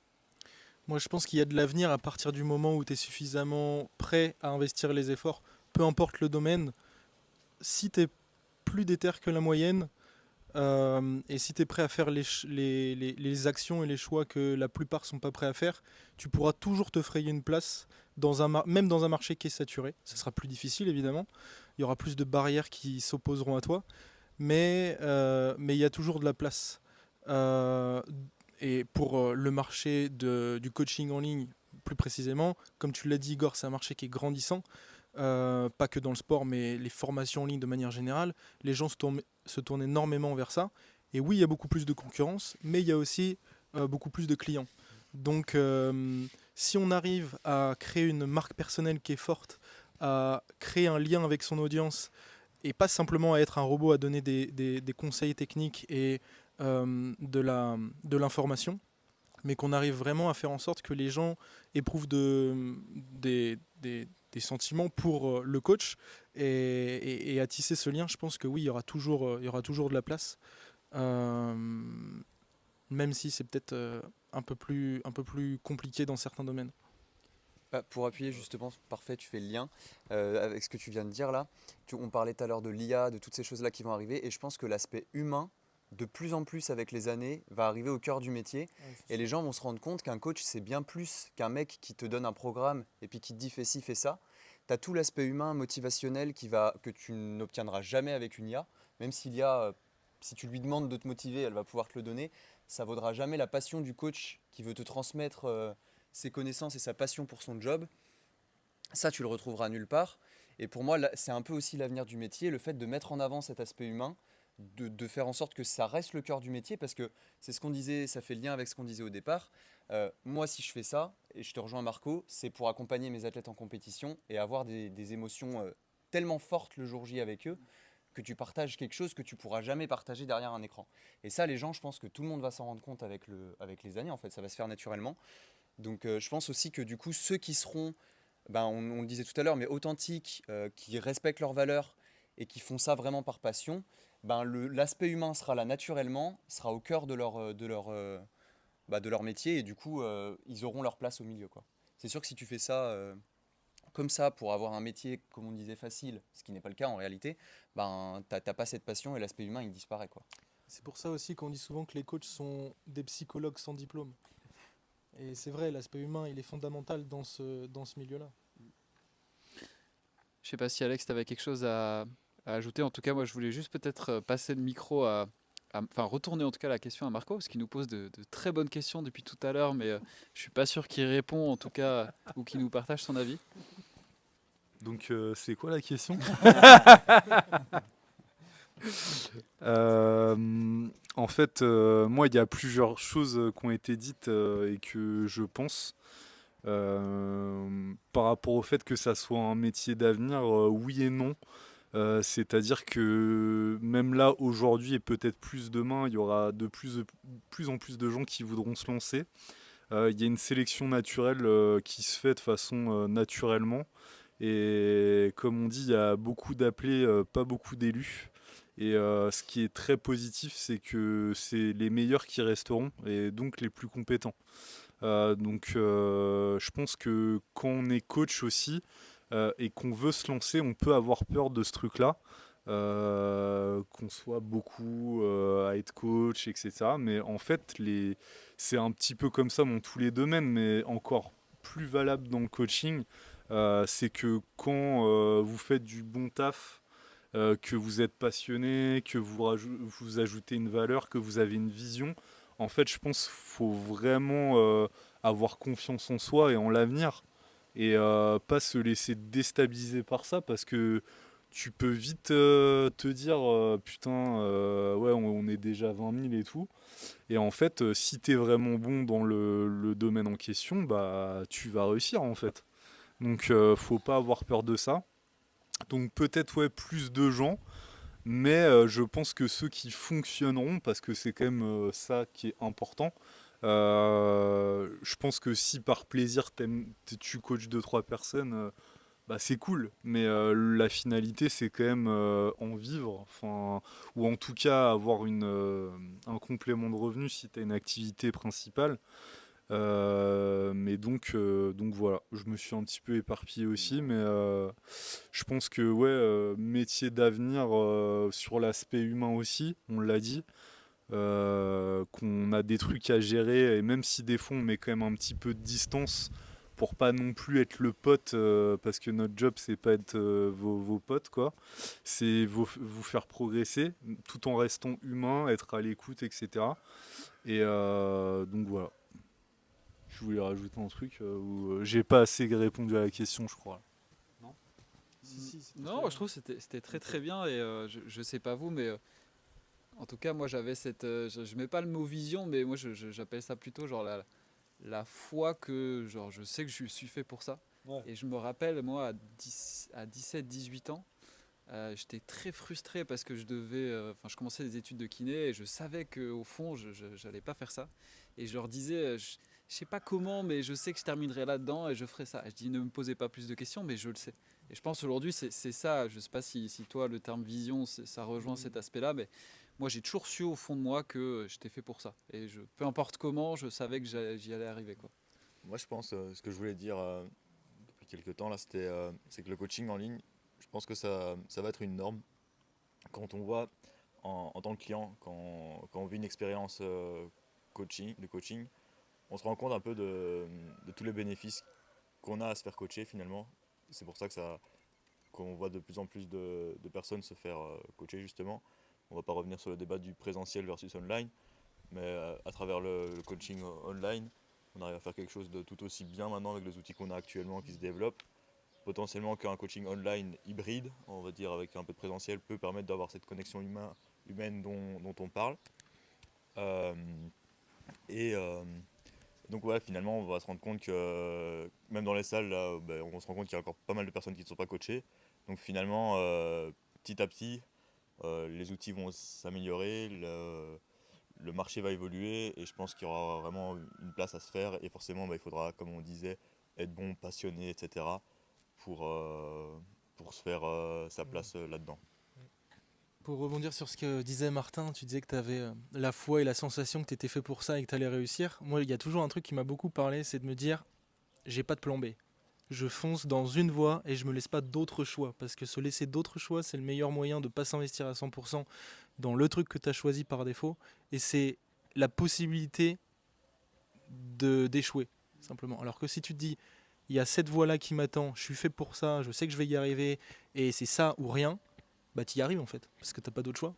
Moi, je pense qu'il y a de l'avenir à partir du moment où tu es suffisamment prêt à investir les efforts, peu importe le domaine. Si tu es plus déter que la moyenne, et si tu es prêt à faire les actions et les choix que la plupart sont pas prêts à faire, tu pourras toujours te frayer une place, même dans un marché qui est saturé. Ça sera plus difficile, évidemment. Il y aura plus de barrières qui s'opposeront à toi, mais il y a toujours de la place. Et pour le marché du coaching en ligne, plus précisément, comme tu l'as dit Igor, c'est un marché qui est grandissant, pas que dans le sport, mais les formations en ligne de manière générale. Les gens se tournent énormément vers ça. Et oui, il y a beaucoup plus de concurrence, mais il y a aussi beaucoup plus de clients. Donc si on arrive à créer une marque personnelle qui est forte, à créer un lien avec son audience, et pas simplement à être un robot à donner des conseils techniques et de l'information, mais qu'on arrive vraiment à faire en sorte que les gens éprouvent des sentiments pour le coach et à tisser ce lien. Je pense que oui, il y aura toujours de la place, même si c'est peut-être un peu plus compliqué dans certains domaines. Pour appuyer justement, parfait, tu fais le lien avec ce que tu viens de dire là. On parlait tout à l'heure de l'IA, de toutes ces choses-là qui vont arriver, et je pense que l'aspect humain, de plus en plus avec les années, va arriver au cœur du métier. Et les gens vont se rendre compte qu'un coach, c'est bien plus qu'un mec qui te donne un programme et puis qui te dit fais ci, fais ça. Tu as tout l'aspect humain, motivationnel que tu n'obtiendras jamais avec une IA. Même si l'IA, si tu lui demandes de te motiver, elle va pouvoir te le donner. Ça vaudra jamais la passion du coach qui veut te transmettre ses connaissances et sa passion pour son job. Ça, tu le retrouveras nulle part. Et pour moi, c'est un peu aussi l'avenir du métier, le fait de mettre en avant cet aspect humain, de faire en sorte que ça reste le cœur du métier, parce que c'est ce qu'on disait, ça fait le lien avec ce qu'on disait au départ. Moi, si je fais ça, et je te rejoins Marco, c'est pour accompagner mes athlètes en compétition et avoir des émotions tellement fortes le jour J avec eux, que tu partages quelque chose que tu pourras jamais partager derrière un écran. Et ça, les gens, je pense que tout le monde va s'en rendre compte avec les années, en fait, ça va se faire naturellement. Donc je pense aussi que du coup, ceux qui seront, on le disait tout à l'heure, mais authentiques, qui respectent leurs valeurs et qui font ça vraiment par passion, l'aspect humain sera là naturellement, sera au cœur de leur métier, et du coup, ils auront leur place au milieu, quoi. C'est sûr que si tu fais ça comme ça pour avoir un métier, comme on disait, facile, ce qui n'est pas le cas en réalité, ben, t'as pas cette passion et l'aspect humain, il disparaît, quoi. C'est pour ça aussi qu'on dit souvent que les coachs sont des psychologues sans diplôme. Et c'est vrai, l'aspect humain, il est fondamental dans ce milieu-là. Je sais pas si Alex, tu avais quelque chose à ajouter. En tout cas, moi, je voulais juste peut-être passer le micro enfin, retourner en tout cas la question à Marco, parce qu'il nous pose de très bonnes questions depuis tout à l'heure, mais je suis pas sûr qu'il répond, en tout cas, ou qu'il nous partage son avis. Donc, c'est quoi la question? En fait, moi, il y a plusieurs choses qui ont été dites et que je pense. Par rapport au fait que ça soit un métier d'avenir, oui et non. C'est-à-dire que même là, aujourd'hui et peut-être plus demain, il y aura de plus en plus de gens qui voudront se lancer. Il y a une sélection naturelle qui se fait de façon naturellement. Et comme on dit, il y a beaucoup d'appelés, pas beaucoup d'élus. Et ce qui est très positif, c'est que c'est les meilleurs qui resteront et donc les plus compétents. Je pense que quand on est coach aussi et qu'on veut se lancer, on peut avoir peur de ce truc-là. Qu'on soit beaucoup à être coach, etc. Mais en fait, c'est un petit peu comme ça dans tous les domaines, mais encore plus valable dans le coaching. C'est que quand vous faites du bon taf, que vous êtes passionné, que vous ajoutez une valeur, que vous avez une vision, en fait, je pense qu'il faut vraiment avoir confiance en soi et en l'avenir et pas se laisser déstabiliser par ça parce que tu peux vite te dire putain, ouais, on est déjà 20 000 et tout. Et en fait, si tu es vraiment bon dans le domaine en question, bah, tu vas réussir en fait. Donc, faut pas avoir peur de ça. Donc, peut-être, ouais, plus de gens. Mais je pense que ceux qui fonctionneront, parce que c'est quand même ça qui est important, je pense que si par plaisir tu coaches 2-3 personnes, bah, c'est cool. Mais la finalité, c'est quand même en vivre, enfin, ou en tout cas avoir un complément de revenu si tu as une activité principale. Mais donc voilà, je me suis un petit peu éparpillé aussi, mais je pense que ouais, métier d'avenir sur l'aspect humain aussi, on l'a dit, qu'on a des trucs à gérer, et même si des fois on met quand même un petit peu de distance pour pas non plus être le pote, parce que notre job c'est pas être vos potes quoi, c'est vous faire progresser tout en restant humain, être à l'écoute, etc. Et donc voilà. Je voulais rajouter un truc où j'ai pas assez répondu à la question, je crois. Non. Non, je trouve que c'était très très bien et je sais pas vous, mais en tout cas, moi j'avais cette. Je mets pas le mot vision, mais moi j'appelle ça plutôt genre la foi que genre, je sais que je suis fait pour ça. Ouais. Et je me rappelle, moi à 17-18 ans, j'étais très frustré parce que je commençais des études de kiné et je savais qu'au fond, je n'allais pas faire ça. Et je leur disais, je sais pas comment, mais je sais que je terminerai là-dedans et je ferai ça. Et je dis, ne me posez pas plus de questions, mais je le sais. Et je pense aujourd'hui, c'est ça. Je sais pas si toi, le terme vision, ça rejoint cet aspect-là, mais moi, j'ai toujours su au fond de moi que j'étais fait pour ça. Et peu importe comment, je savais que j'y allais arriver, quoi. Moi, je pense, ce que je voulais dire depuis quelques temps, là, c'est que le coaching en ligne, je pense que ça va être une norme. Quand on voit en tant que client, quand on vit une expérience de coaching, on se rend compte un peu de tous les bénéfices qu'on a à se faire coacher finalement. C'est pour ça qu'on voit de plus en plus de personnes se faire coacher justement. On ne va pas revenir sur le débat du présentiel versus online, mais à travers le coaching online, on arrive à faire quelque chose de tout aussi bien maintenant avec les outils qu'on a actuellement qui se développent. Potentiellement qu'un coaching online hybride, on va dire avec un peu de présentiel, peut permettre d'avoir cette connexion humaine dont on parle. Euh, et donc voilà, finalement, on va se rendre compte que même dans les salles, là, ben, on se rend compte qu'il y a encore pas mal de personnes qui ne sont pas coachées. Donc finalement, petit à petit, les outils vont s'améliorer, le marché va évoluer et je pense qu'il y aura vraiment une place à se faire et forcément il faudra, comme on disait, être bon, passionné, etc. pour se faire sa place là-dedans. Pour rebondir sur ce que disait Martin, tu disais que tu avais la foi et la sensation que tu étais fait pour ça et que tu allais réussir. Moi, il y a toujours un truc qui m'a beaucoup parlé, c'est de me dire, j'ai pas de plan B. je fonce dans une voie et je me laisse pas d'autres choix. Parce que se laisser d'autres choix, c'est le meilleur moyen de pas s'investir à 100% dans le truc que tu as choisi par défaut. Et c'est la possibilité d'échouer, simplement. Alors que si tu te dis, il y a cette voie-là qui m'attend, je suis fait pour ça, je sais que je vais y arriver, et c'est ça ou rien, bah tu y arrives en fait, parce que t'as pas d'autre choix.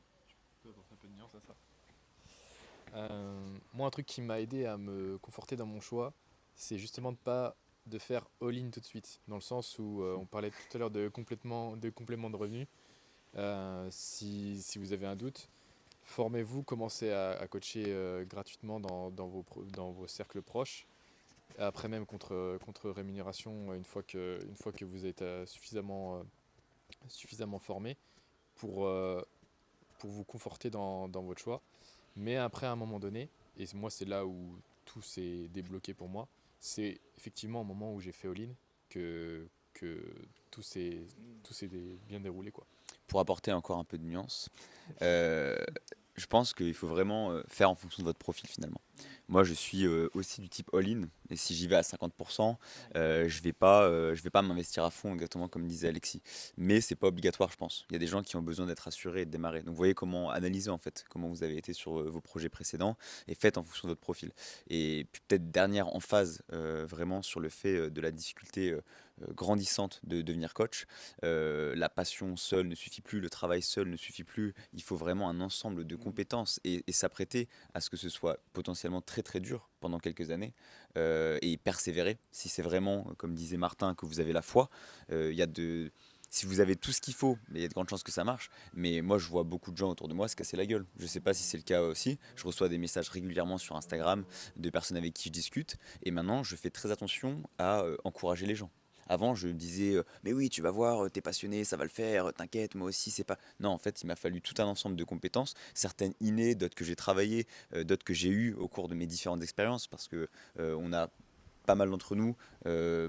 peux apporter un peu de nuance à ça. Moi, un truc qui m'a aidé à me conforter dans mon choix, c'est justement de faire all-in tout de suite. Dans le sens où on parlait tout à l'heure de complément de revenus. Si vous avez un doute, formez-vous, commencez à coacher gratuitement dans vos cercles proches. Après même contre rémunération, une fois que vous êtes suffisamment formé pour vous conforter dans votre choix. Mais après, à un moment donné, et moi c'est là où tout s'est débloqué pour moi, c'est effectivement au moment où j'ai fait all-in que tout s'est bien déroulé, quoi. Pour apporter encore un peu de nuance, euh, je pense qu'il faut vraiment faire en fonction de votre profil finalement. Moi, je suis aussi du type all-in, et si j'y vais à 50%, je vais pas m'investir à fond, exactement comme disait Alexis. Mais c'est pas obligatoire, je pense. Il y a des gens qui ont besoin d'être assurés et de démarrer. Donc, vous voyez comment analyser en fait, comment vous avez été sur vos projets précédents, et faites en fonction de votre profil. Et puis peut-être dernière emphase, vraiment sur le fait de la difficulté grandissante de devenir coach. La passion seule ne suffit plus, le travail seul ne suffit plus. Il faut vraiment un ensemble de compétences et s'apprêter à ce que ce soit potentiellement très très dur pendant quelques années et persévérer. Si c'est vraiment, comme disait Martin, que vous avez la foi, il y a de... Si vous avez tout ce qu'il faut, il y a de grandes chances que ça marche. Mais moi, je vois beaucoup de gens autour de moi se casser la gueule. Je ne sais pas si c'est le cas aussi. Je reçois des messages régulièrement sur Instagram de personnes avec qui je discute. Et maintenant, je fais très attention à encourager les gens. Avant, je me disais, mais oui, tu vas voir, t'es passionné, ça va le faire, t'inquiète, moi aussi, c'est pas. Non, en fait, il m'a fallu tout un ensemble de compétences, certaines innées, d'autres que j'ai travaillées, d'autres que j'ai eues au cours de mes différentes expériences, parce que on a pas mal d'entre nous,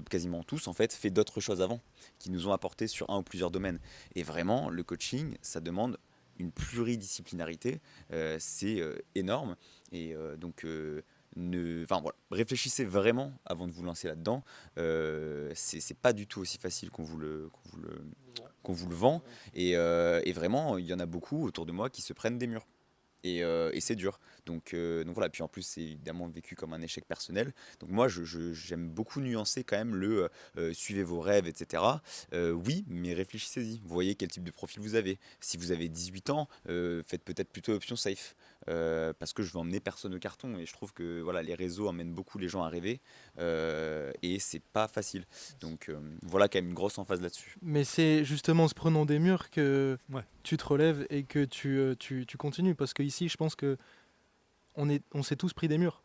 quasiment tous en fait, fait d'autres choses avant, qui nous ont apporté sur un ou plusieurs domaines. Et vraiment, le coaching, ça demande une pluridisciplinarité, c'est énorme. Et enfin, voilà, réfléchissez vraiment avant de vous lancer là-dedans. C'est pas du tout aussi facile qu'on vous le vend. Et vraiment, il y en a beaucoup autour de moi qui se prennent des murs. Et c'est dur. Donc voilà, puis en plus c'est évidemment vécu comme un échec personnel. Donc moi j'aime beaucoup nuancer quand même le suivez vos rêves, etc. Oui, mais réfléchissez-y. Vous voyez quel type de profil vous avez. Si vous avez 18 ans, faites peut-être plutôt option safe. Parce que je veux emmener personne au carton et je trouve que voilà, les réseaux emmènent beaucoup les gens à rêver et c'est pas facile. Donc voilà quand même une grosse emphase là-dessus. Mais c'est justement en se prenant des murs que Ouais. tu te relèves et que tu continues. Parce qu'ici, je pense que on s'est tous pris des murs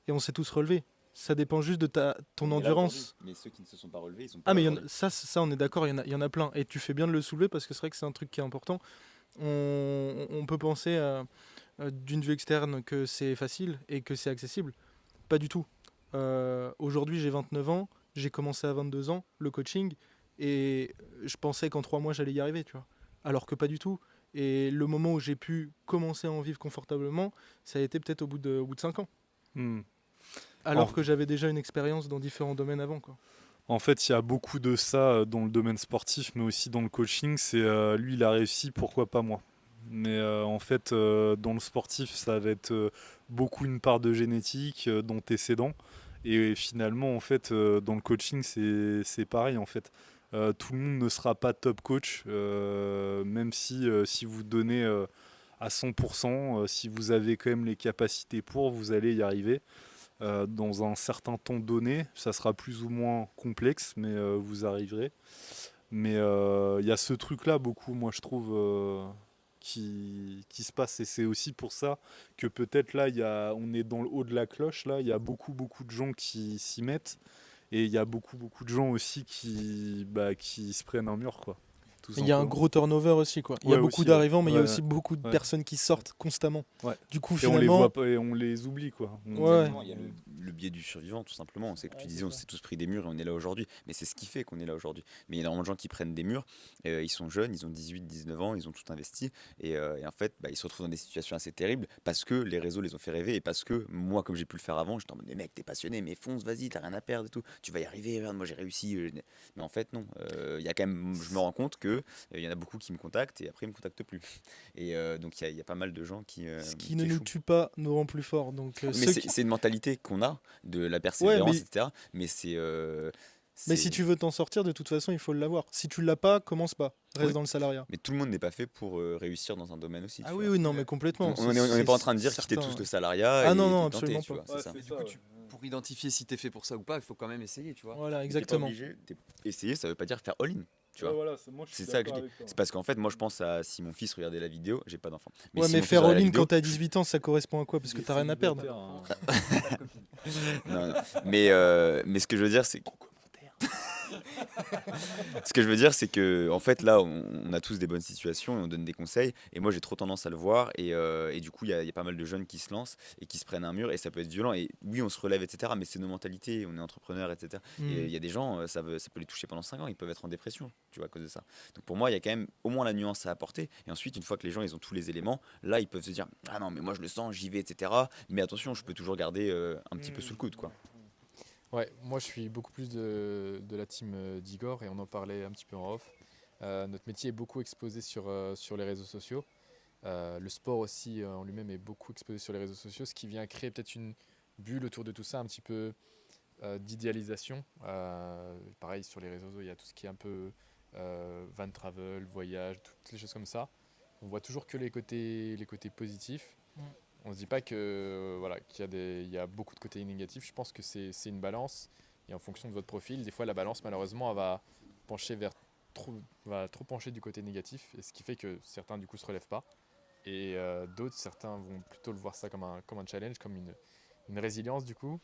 et on s'est tous relevés. Ça dépend juste de ton endurance. Mais ceux qui ne se sont pas relevés, ils sont Ah mais ça on est d'accord, il y en a plein. Et tu fais bien de le soulever parce que c'est vrai que c'est un truc qui est important. On peut penser d'une vue externe que c'est facile et que c'est accessible. Pas du tout. Aujourd'hui j'ai 29 ans, j'ai commencé à 22 ans le coaching et je pensais qu'en 3 mois j'allais y arriver, tu vois. Alors que pas du tout. Et le moment où j'ai pu commencer à en vivre confortablement, ça a été peut-être au bout de 5 ans. Hmm. Alors Oh. que j'avais déjà une expérience dans différents domaines avant, quoi. En fait, il y a beaucoup de ça dans le domaine sportif, mais aussi dans le coaching. C'est lui, il a réussi, pourquoi pas moi? Mais en fait, dans le sportif, ça va être beaucoup une part de génétique, d'antécédents. Et finalement, en fait, dans le coaching, c'est pareil, en fait. Tout le monde ne sera pas top coach, même si vous donnez à 100%, si vous avez quand même les capacités pour, vous allez y arriver. Dans un certain temps donné, ça sera plus ou moins complexe, mais vous arriverez. Mais il y a ce truc-là beaucoup, moi je trouve, qui se passe. Et c'est aussi pour ça que peut-être là, on est dans le haut de la cloche, là, il y a beaucoup, beaucoup de gens qui s'y mettent. Et il y a beaucoup, beaucoup de gens aussi qui se prennent un mur, quoi. tout Il y a un simplement. gros turnover aussi, quoi. Il y a Ouais, beaucoup aussi, d'arrivants, mais il y a ouais. aussi beaucoup de Ouais. personnes qui sortent constamment. Ouais. Du coup, Et on les finalement, voit pas et on les oublie, quoi. Ouais. Exactement, il y a le biais du survivant, tout simplement. C'est que tu Ouais, disais, c'est on ça. s'est tous pris des murs et on est là aujourd'hui. Mais c'est ce qui fait qu'on est là aujourd'hui. Mais il y a énormément de gens qui prennent des murs. Ils sont jeunes, ils ont 18, 19 ans, ils ont tout investi. Et en fait, ils se retrouvent dans des situations assez terribles parce que les réseaux les ont fait rêver et parce que moi, comme j'ai pu le faire avant, j'étais en mode, mais mec, t'es passionné, mais fonce, vas-y, t'as rien à perdre et tout. Tu vas y arriver, regarde, moi j'ai réussi. Mais en fait, non. Il y a quand même, je me rends compte que il y en a beaucoup qui me contactent et après ils me contactent plus. Donc il y a pas mal de gens Ce qui qui ne nous échouent. tue pas nous rend plus forts. Donc, Mais ceux c'est qui- c'est une mentalité qu'on a de la Ouais, persévérance, mais, etc. Mais c'est. mais si tu veux t'en sortir, de toute façon, il faut l'avoir. Si tu l'as pas, commence pas. Reste Oui. dans le salariat. Mais tout le monde n'est pas fait pour réussir dans un domaine aussi. Ah Tu oui, vois. oui, non, mais complètement. On n'est pas en train de dire quitter certain, tous le ouais. salariat Ah et non, non, tenter, absolument tu pas. vois. C'est Ouais, ça. c'est Mais du ça, coup, ouais. pour identifier si t'es fait pour ça ou pas, il faut quand même essayer, tu vois. Voilà, T'es pas exactement. obligé. Essayer, ça veut pas dire faire all-in. Tu vois. Voilà, moi je suis C'est ça que je d'accord dis. avec toi. C'est parce qu'en fait, moi je pense à si mon fils regardait la vidéo, j'ai pas d'enfant. Ouais, si mais mon fils faire regardait la all-in vidéo, quand t'as 18 ans, ça correspond à quoi? Parce que t'as rien à perdre. non, non. Mais ce que je veux dire, c'est ce que je veux dire, c'est que en fait là, on a tous des bonnes situations et on donne des conseils. Et moi, j'ai trop tendance à le voir. Et du coup, il y a pas mal de jeunes qui se lancent et qui se prennent un mur. Et ça peut être violent. Et oui, on se relève, etc. Mais c'est nos mentalités. On est entrepreneur, etc. Et Hmm. il y a des gens, ça peut les toucher pendant 5 ans. Ils peuvent être en dépression, tu vois, à cause de ça. Donc pour moi, il y a quand même au moins la nuance à apporter. Et ensuite, une fois que les gens ils ont tous les éléments, là, ils peuvent se dire ah non, mais moi je le sens, j'y vais, etc. Mais attention, je peux toujours garder un petit peu sous le coude, quoi. Ouais, moi je suis beaucoup plus de la team d'Igor et on en parlait un petit peu en off. Notre métier est beaucoup exposé sur les réseaux sociaux. Le sport aussi en lui-même est beaucoup exposé sur les réseaux sociaux, ce qui vient créer peut-être une bulle autour de tout ça, un petit peu d'idéalisation. Pareil, sur les réseaux, il y a tout ce qui est un peu van travel, voyage, toutes les choses comme ça. On voit toujours que les côtés positifs. On ne se dit pas que, voilà, il y a beaucoup de côtés négatifs. Je pense que c'est une balance. Et en fonction de votre profil, des fois, la balance, malheureusement, elle va pencher va trop pencher du côté négatif. Et ce qui fait que certains, du coup, se relèvent pas. Et d'autres, certains vont plutôt le voir ça comme un challenge, comme une résilience, du coup,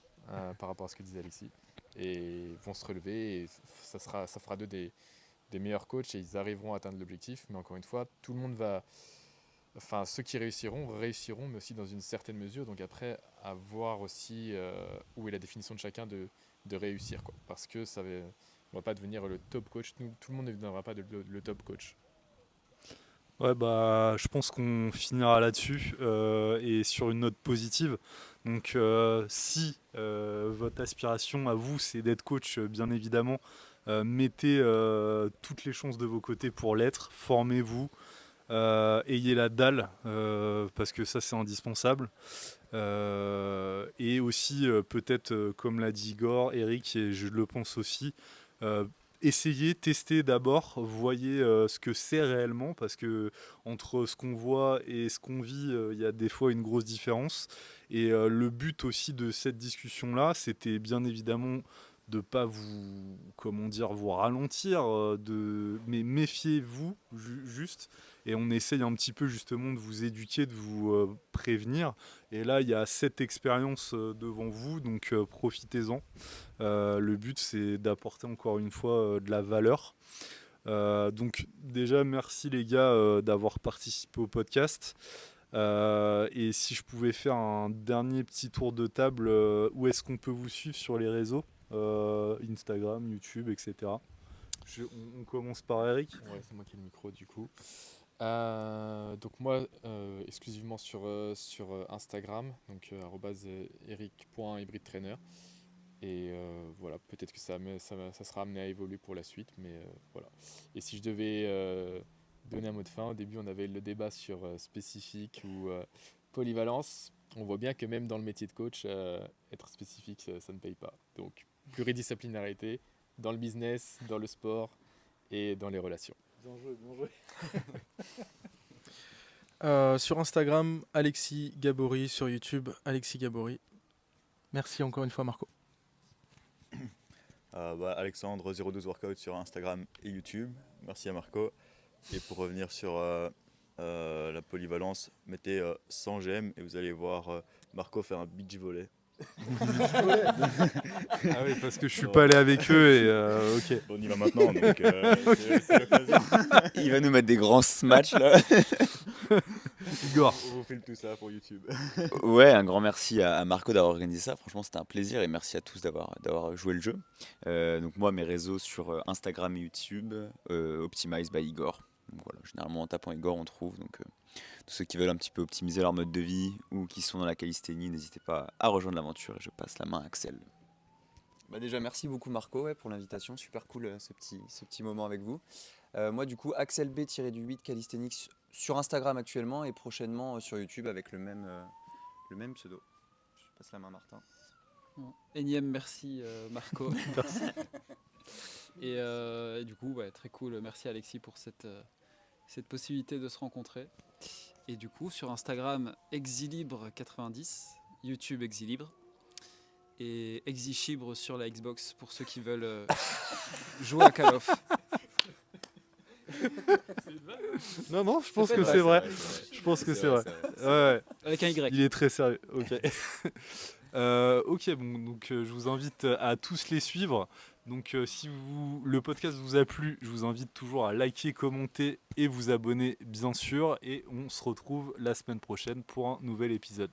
par rapport à ce que disait Alexis. Et vont se relever. Et ça fera d'eux des meilleurs coachs et ils arriveront à atteindre l'objectif. Mais encore une fois, tout le monde va. Enfin, ceux qui réussiront, mais aussi dans une certaine mesure. Donc après, à voir aussi où est la définition de chacun de réussir, quoi. Parce que on ne va pas devenir le top coach. Tout le monde ne deviendra pas le top coach. Ouais, je pense qu'on finira là-dessus et sur une note positive. Donc, si votre aspiration à vous, c'est d'être coach, bien évidemment, mettez toutes les chances de vos côtés pour l'être. Formez-vous, ayez la dalle, parce que ça, c'est indispensable. Et aussi, peut-être, comme l'a dit Igor, Eric, et je le pense aussi, essayez, testez d'abord, voyez ce que c'est réellement, parce que entre ce qu'on voit et ce qu'on vit, il y a des fois une grosse différence. Et le but aussi de cette discussion-là, c'était bien évidemment de pas vous, comment dire, vous ralentir, mais méfiez-vous juste. Et on essaye un petit peu justement de vous éduquer, de vous prévenir. Et là, il y a cette expérience devant vous, donc profitez-en. Le but, c'est d'apporter encore une fois de la valeur. Donc déjà, merci les gars d'avoir participé au podcast. Et si je pouvais faire un dernier petit tour de table, où est-ce qu'on peut vous suivre sur les réseaux? Instagram, YouTube, etc. On commence par Eric. Ouais, c'est moi qui ai le micro du coup. Donc moi, exclusivement sur Instagram, donc @eric.hybridtrainer. Et voilà, peut-être que ça sera amené à évoluer pour la suite, mais voilà. Et si je devais donner un mot de fin, au début on avait le débat sur spécifique ou polyvalence. On voit bien que même dans le métier de coach, être spécifique, ça ne paye pas. Donc pluridisciplinarité dans le business, dans le sport et dans les relations. Bien joué, bien joué. Sur Instagram, Alexis Gabory. Sur YouTube, Alexis Gabory. Merci encore une fois, Marco. Alexandre 012 Workout sur Instagram et YouTube. Merci à Marco. Et pour revenir sur la polyvalence, mettez 100 j'aime et vous allez voir Marco faire un beach volley. Ah oui, parce que je suis pas allé avec eux et ok. On y va maintenant, donc c'est l'occasion. Il va nous mettre des grands smatchs là. Igor. On vous filme tout ça pour YouTube. Ouais, un grand merci à Marco d'avoir organisé ça. Franchement, c'était un plaisir et merci à tous d'avoir joué le jeu. Donc moi, mes réseaux sur Instagram et YouTube, Optimize by Igor. Donc voilà, généralement en tapant Igor, on trouve. Donc tous ceux qui veulent un petit peu optimiser leur mode de vie ou qui sont dans la calisthénie, n'hésitez pas à rejoindre l'aventure et je passe la main à Axel. Bah déjà, merci beaucoup Marco pour l'invitation. Super cool ce petit moment avec vous. Moi, du coup, Axel B-8 Calisthenics sur Instagram actuellement et prochainement sur YouTube avec le même pseudo. Je passe la main à Martin. Bon, énième merci Marco. Et du coup, très cool. Merci Alexis pour cette possibilité de se rencontrer. Et du coup, sur Instagram, Exilibre90, YouTube Exilibre. Et Exichibre sur la Xbox pour ceux qui veulent jouer à Call of. Non, je pense que c'est vrai. Je pense que c'est vrai. Ouais, Avec un Y. il est très sérieux. Ok. Ok, bon, donc je vous invite à tous les suivre. Donc si le podcast vous a plu, je vous invite toujours à liker, commenter et vous abonner bien sûr. Et on se retrouve la semaine prochaine pour un nouvel épisode.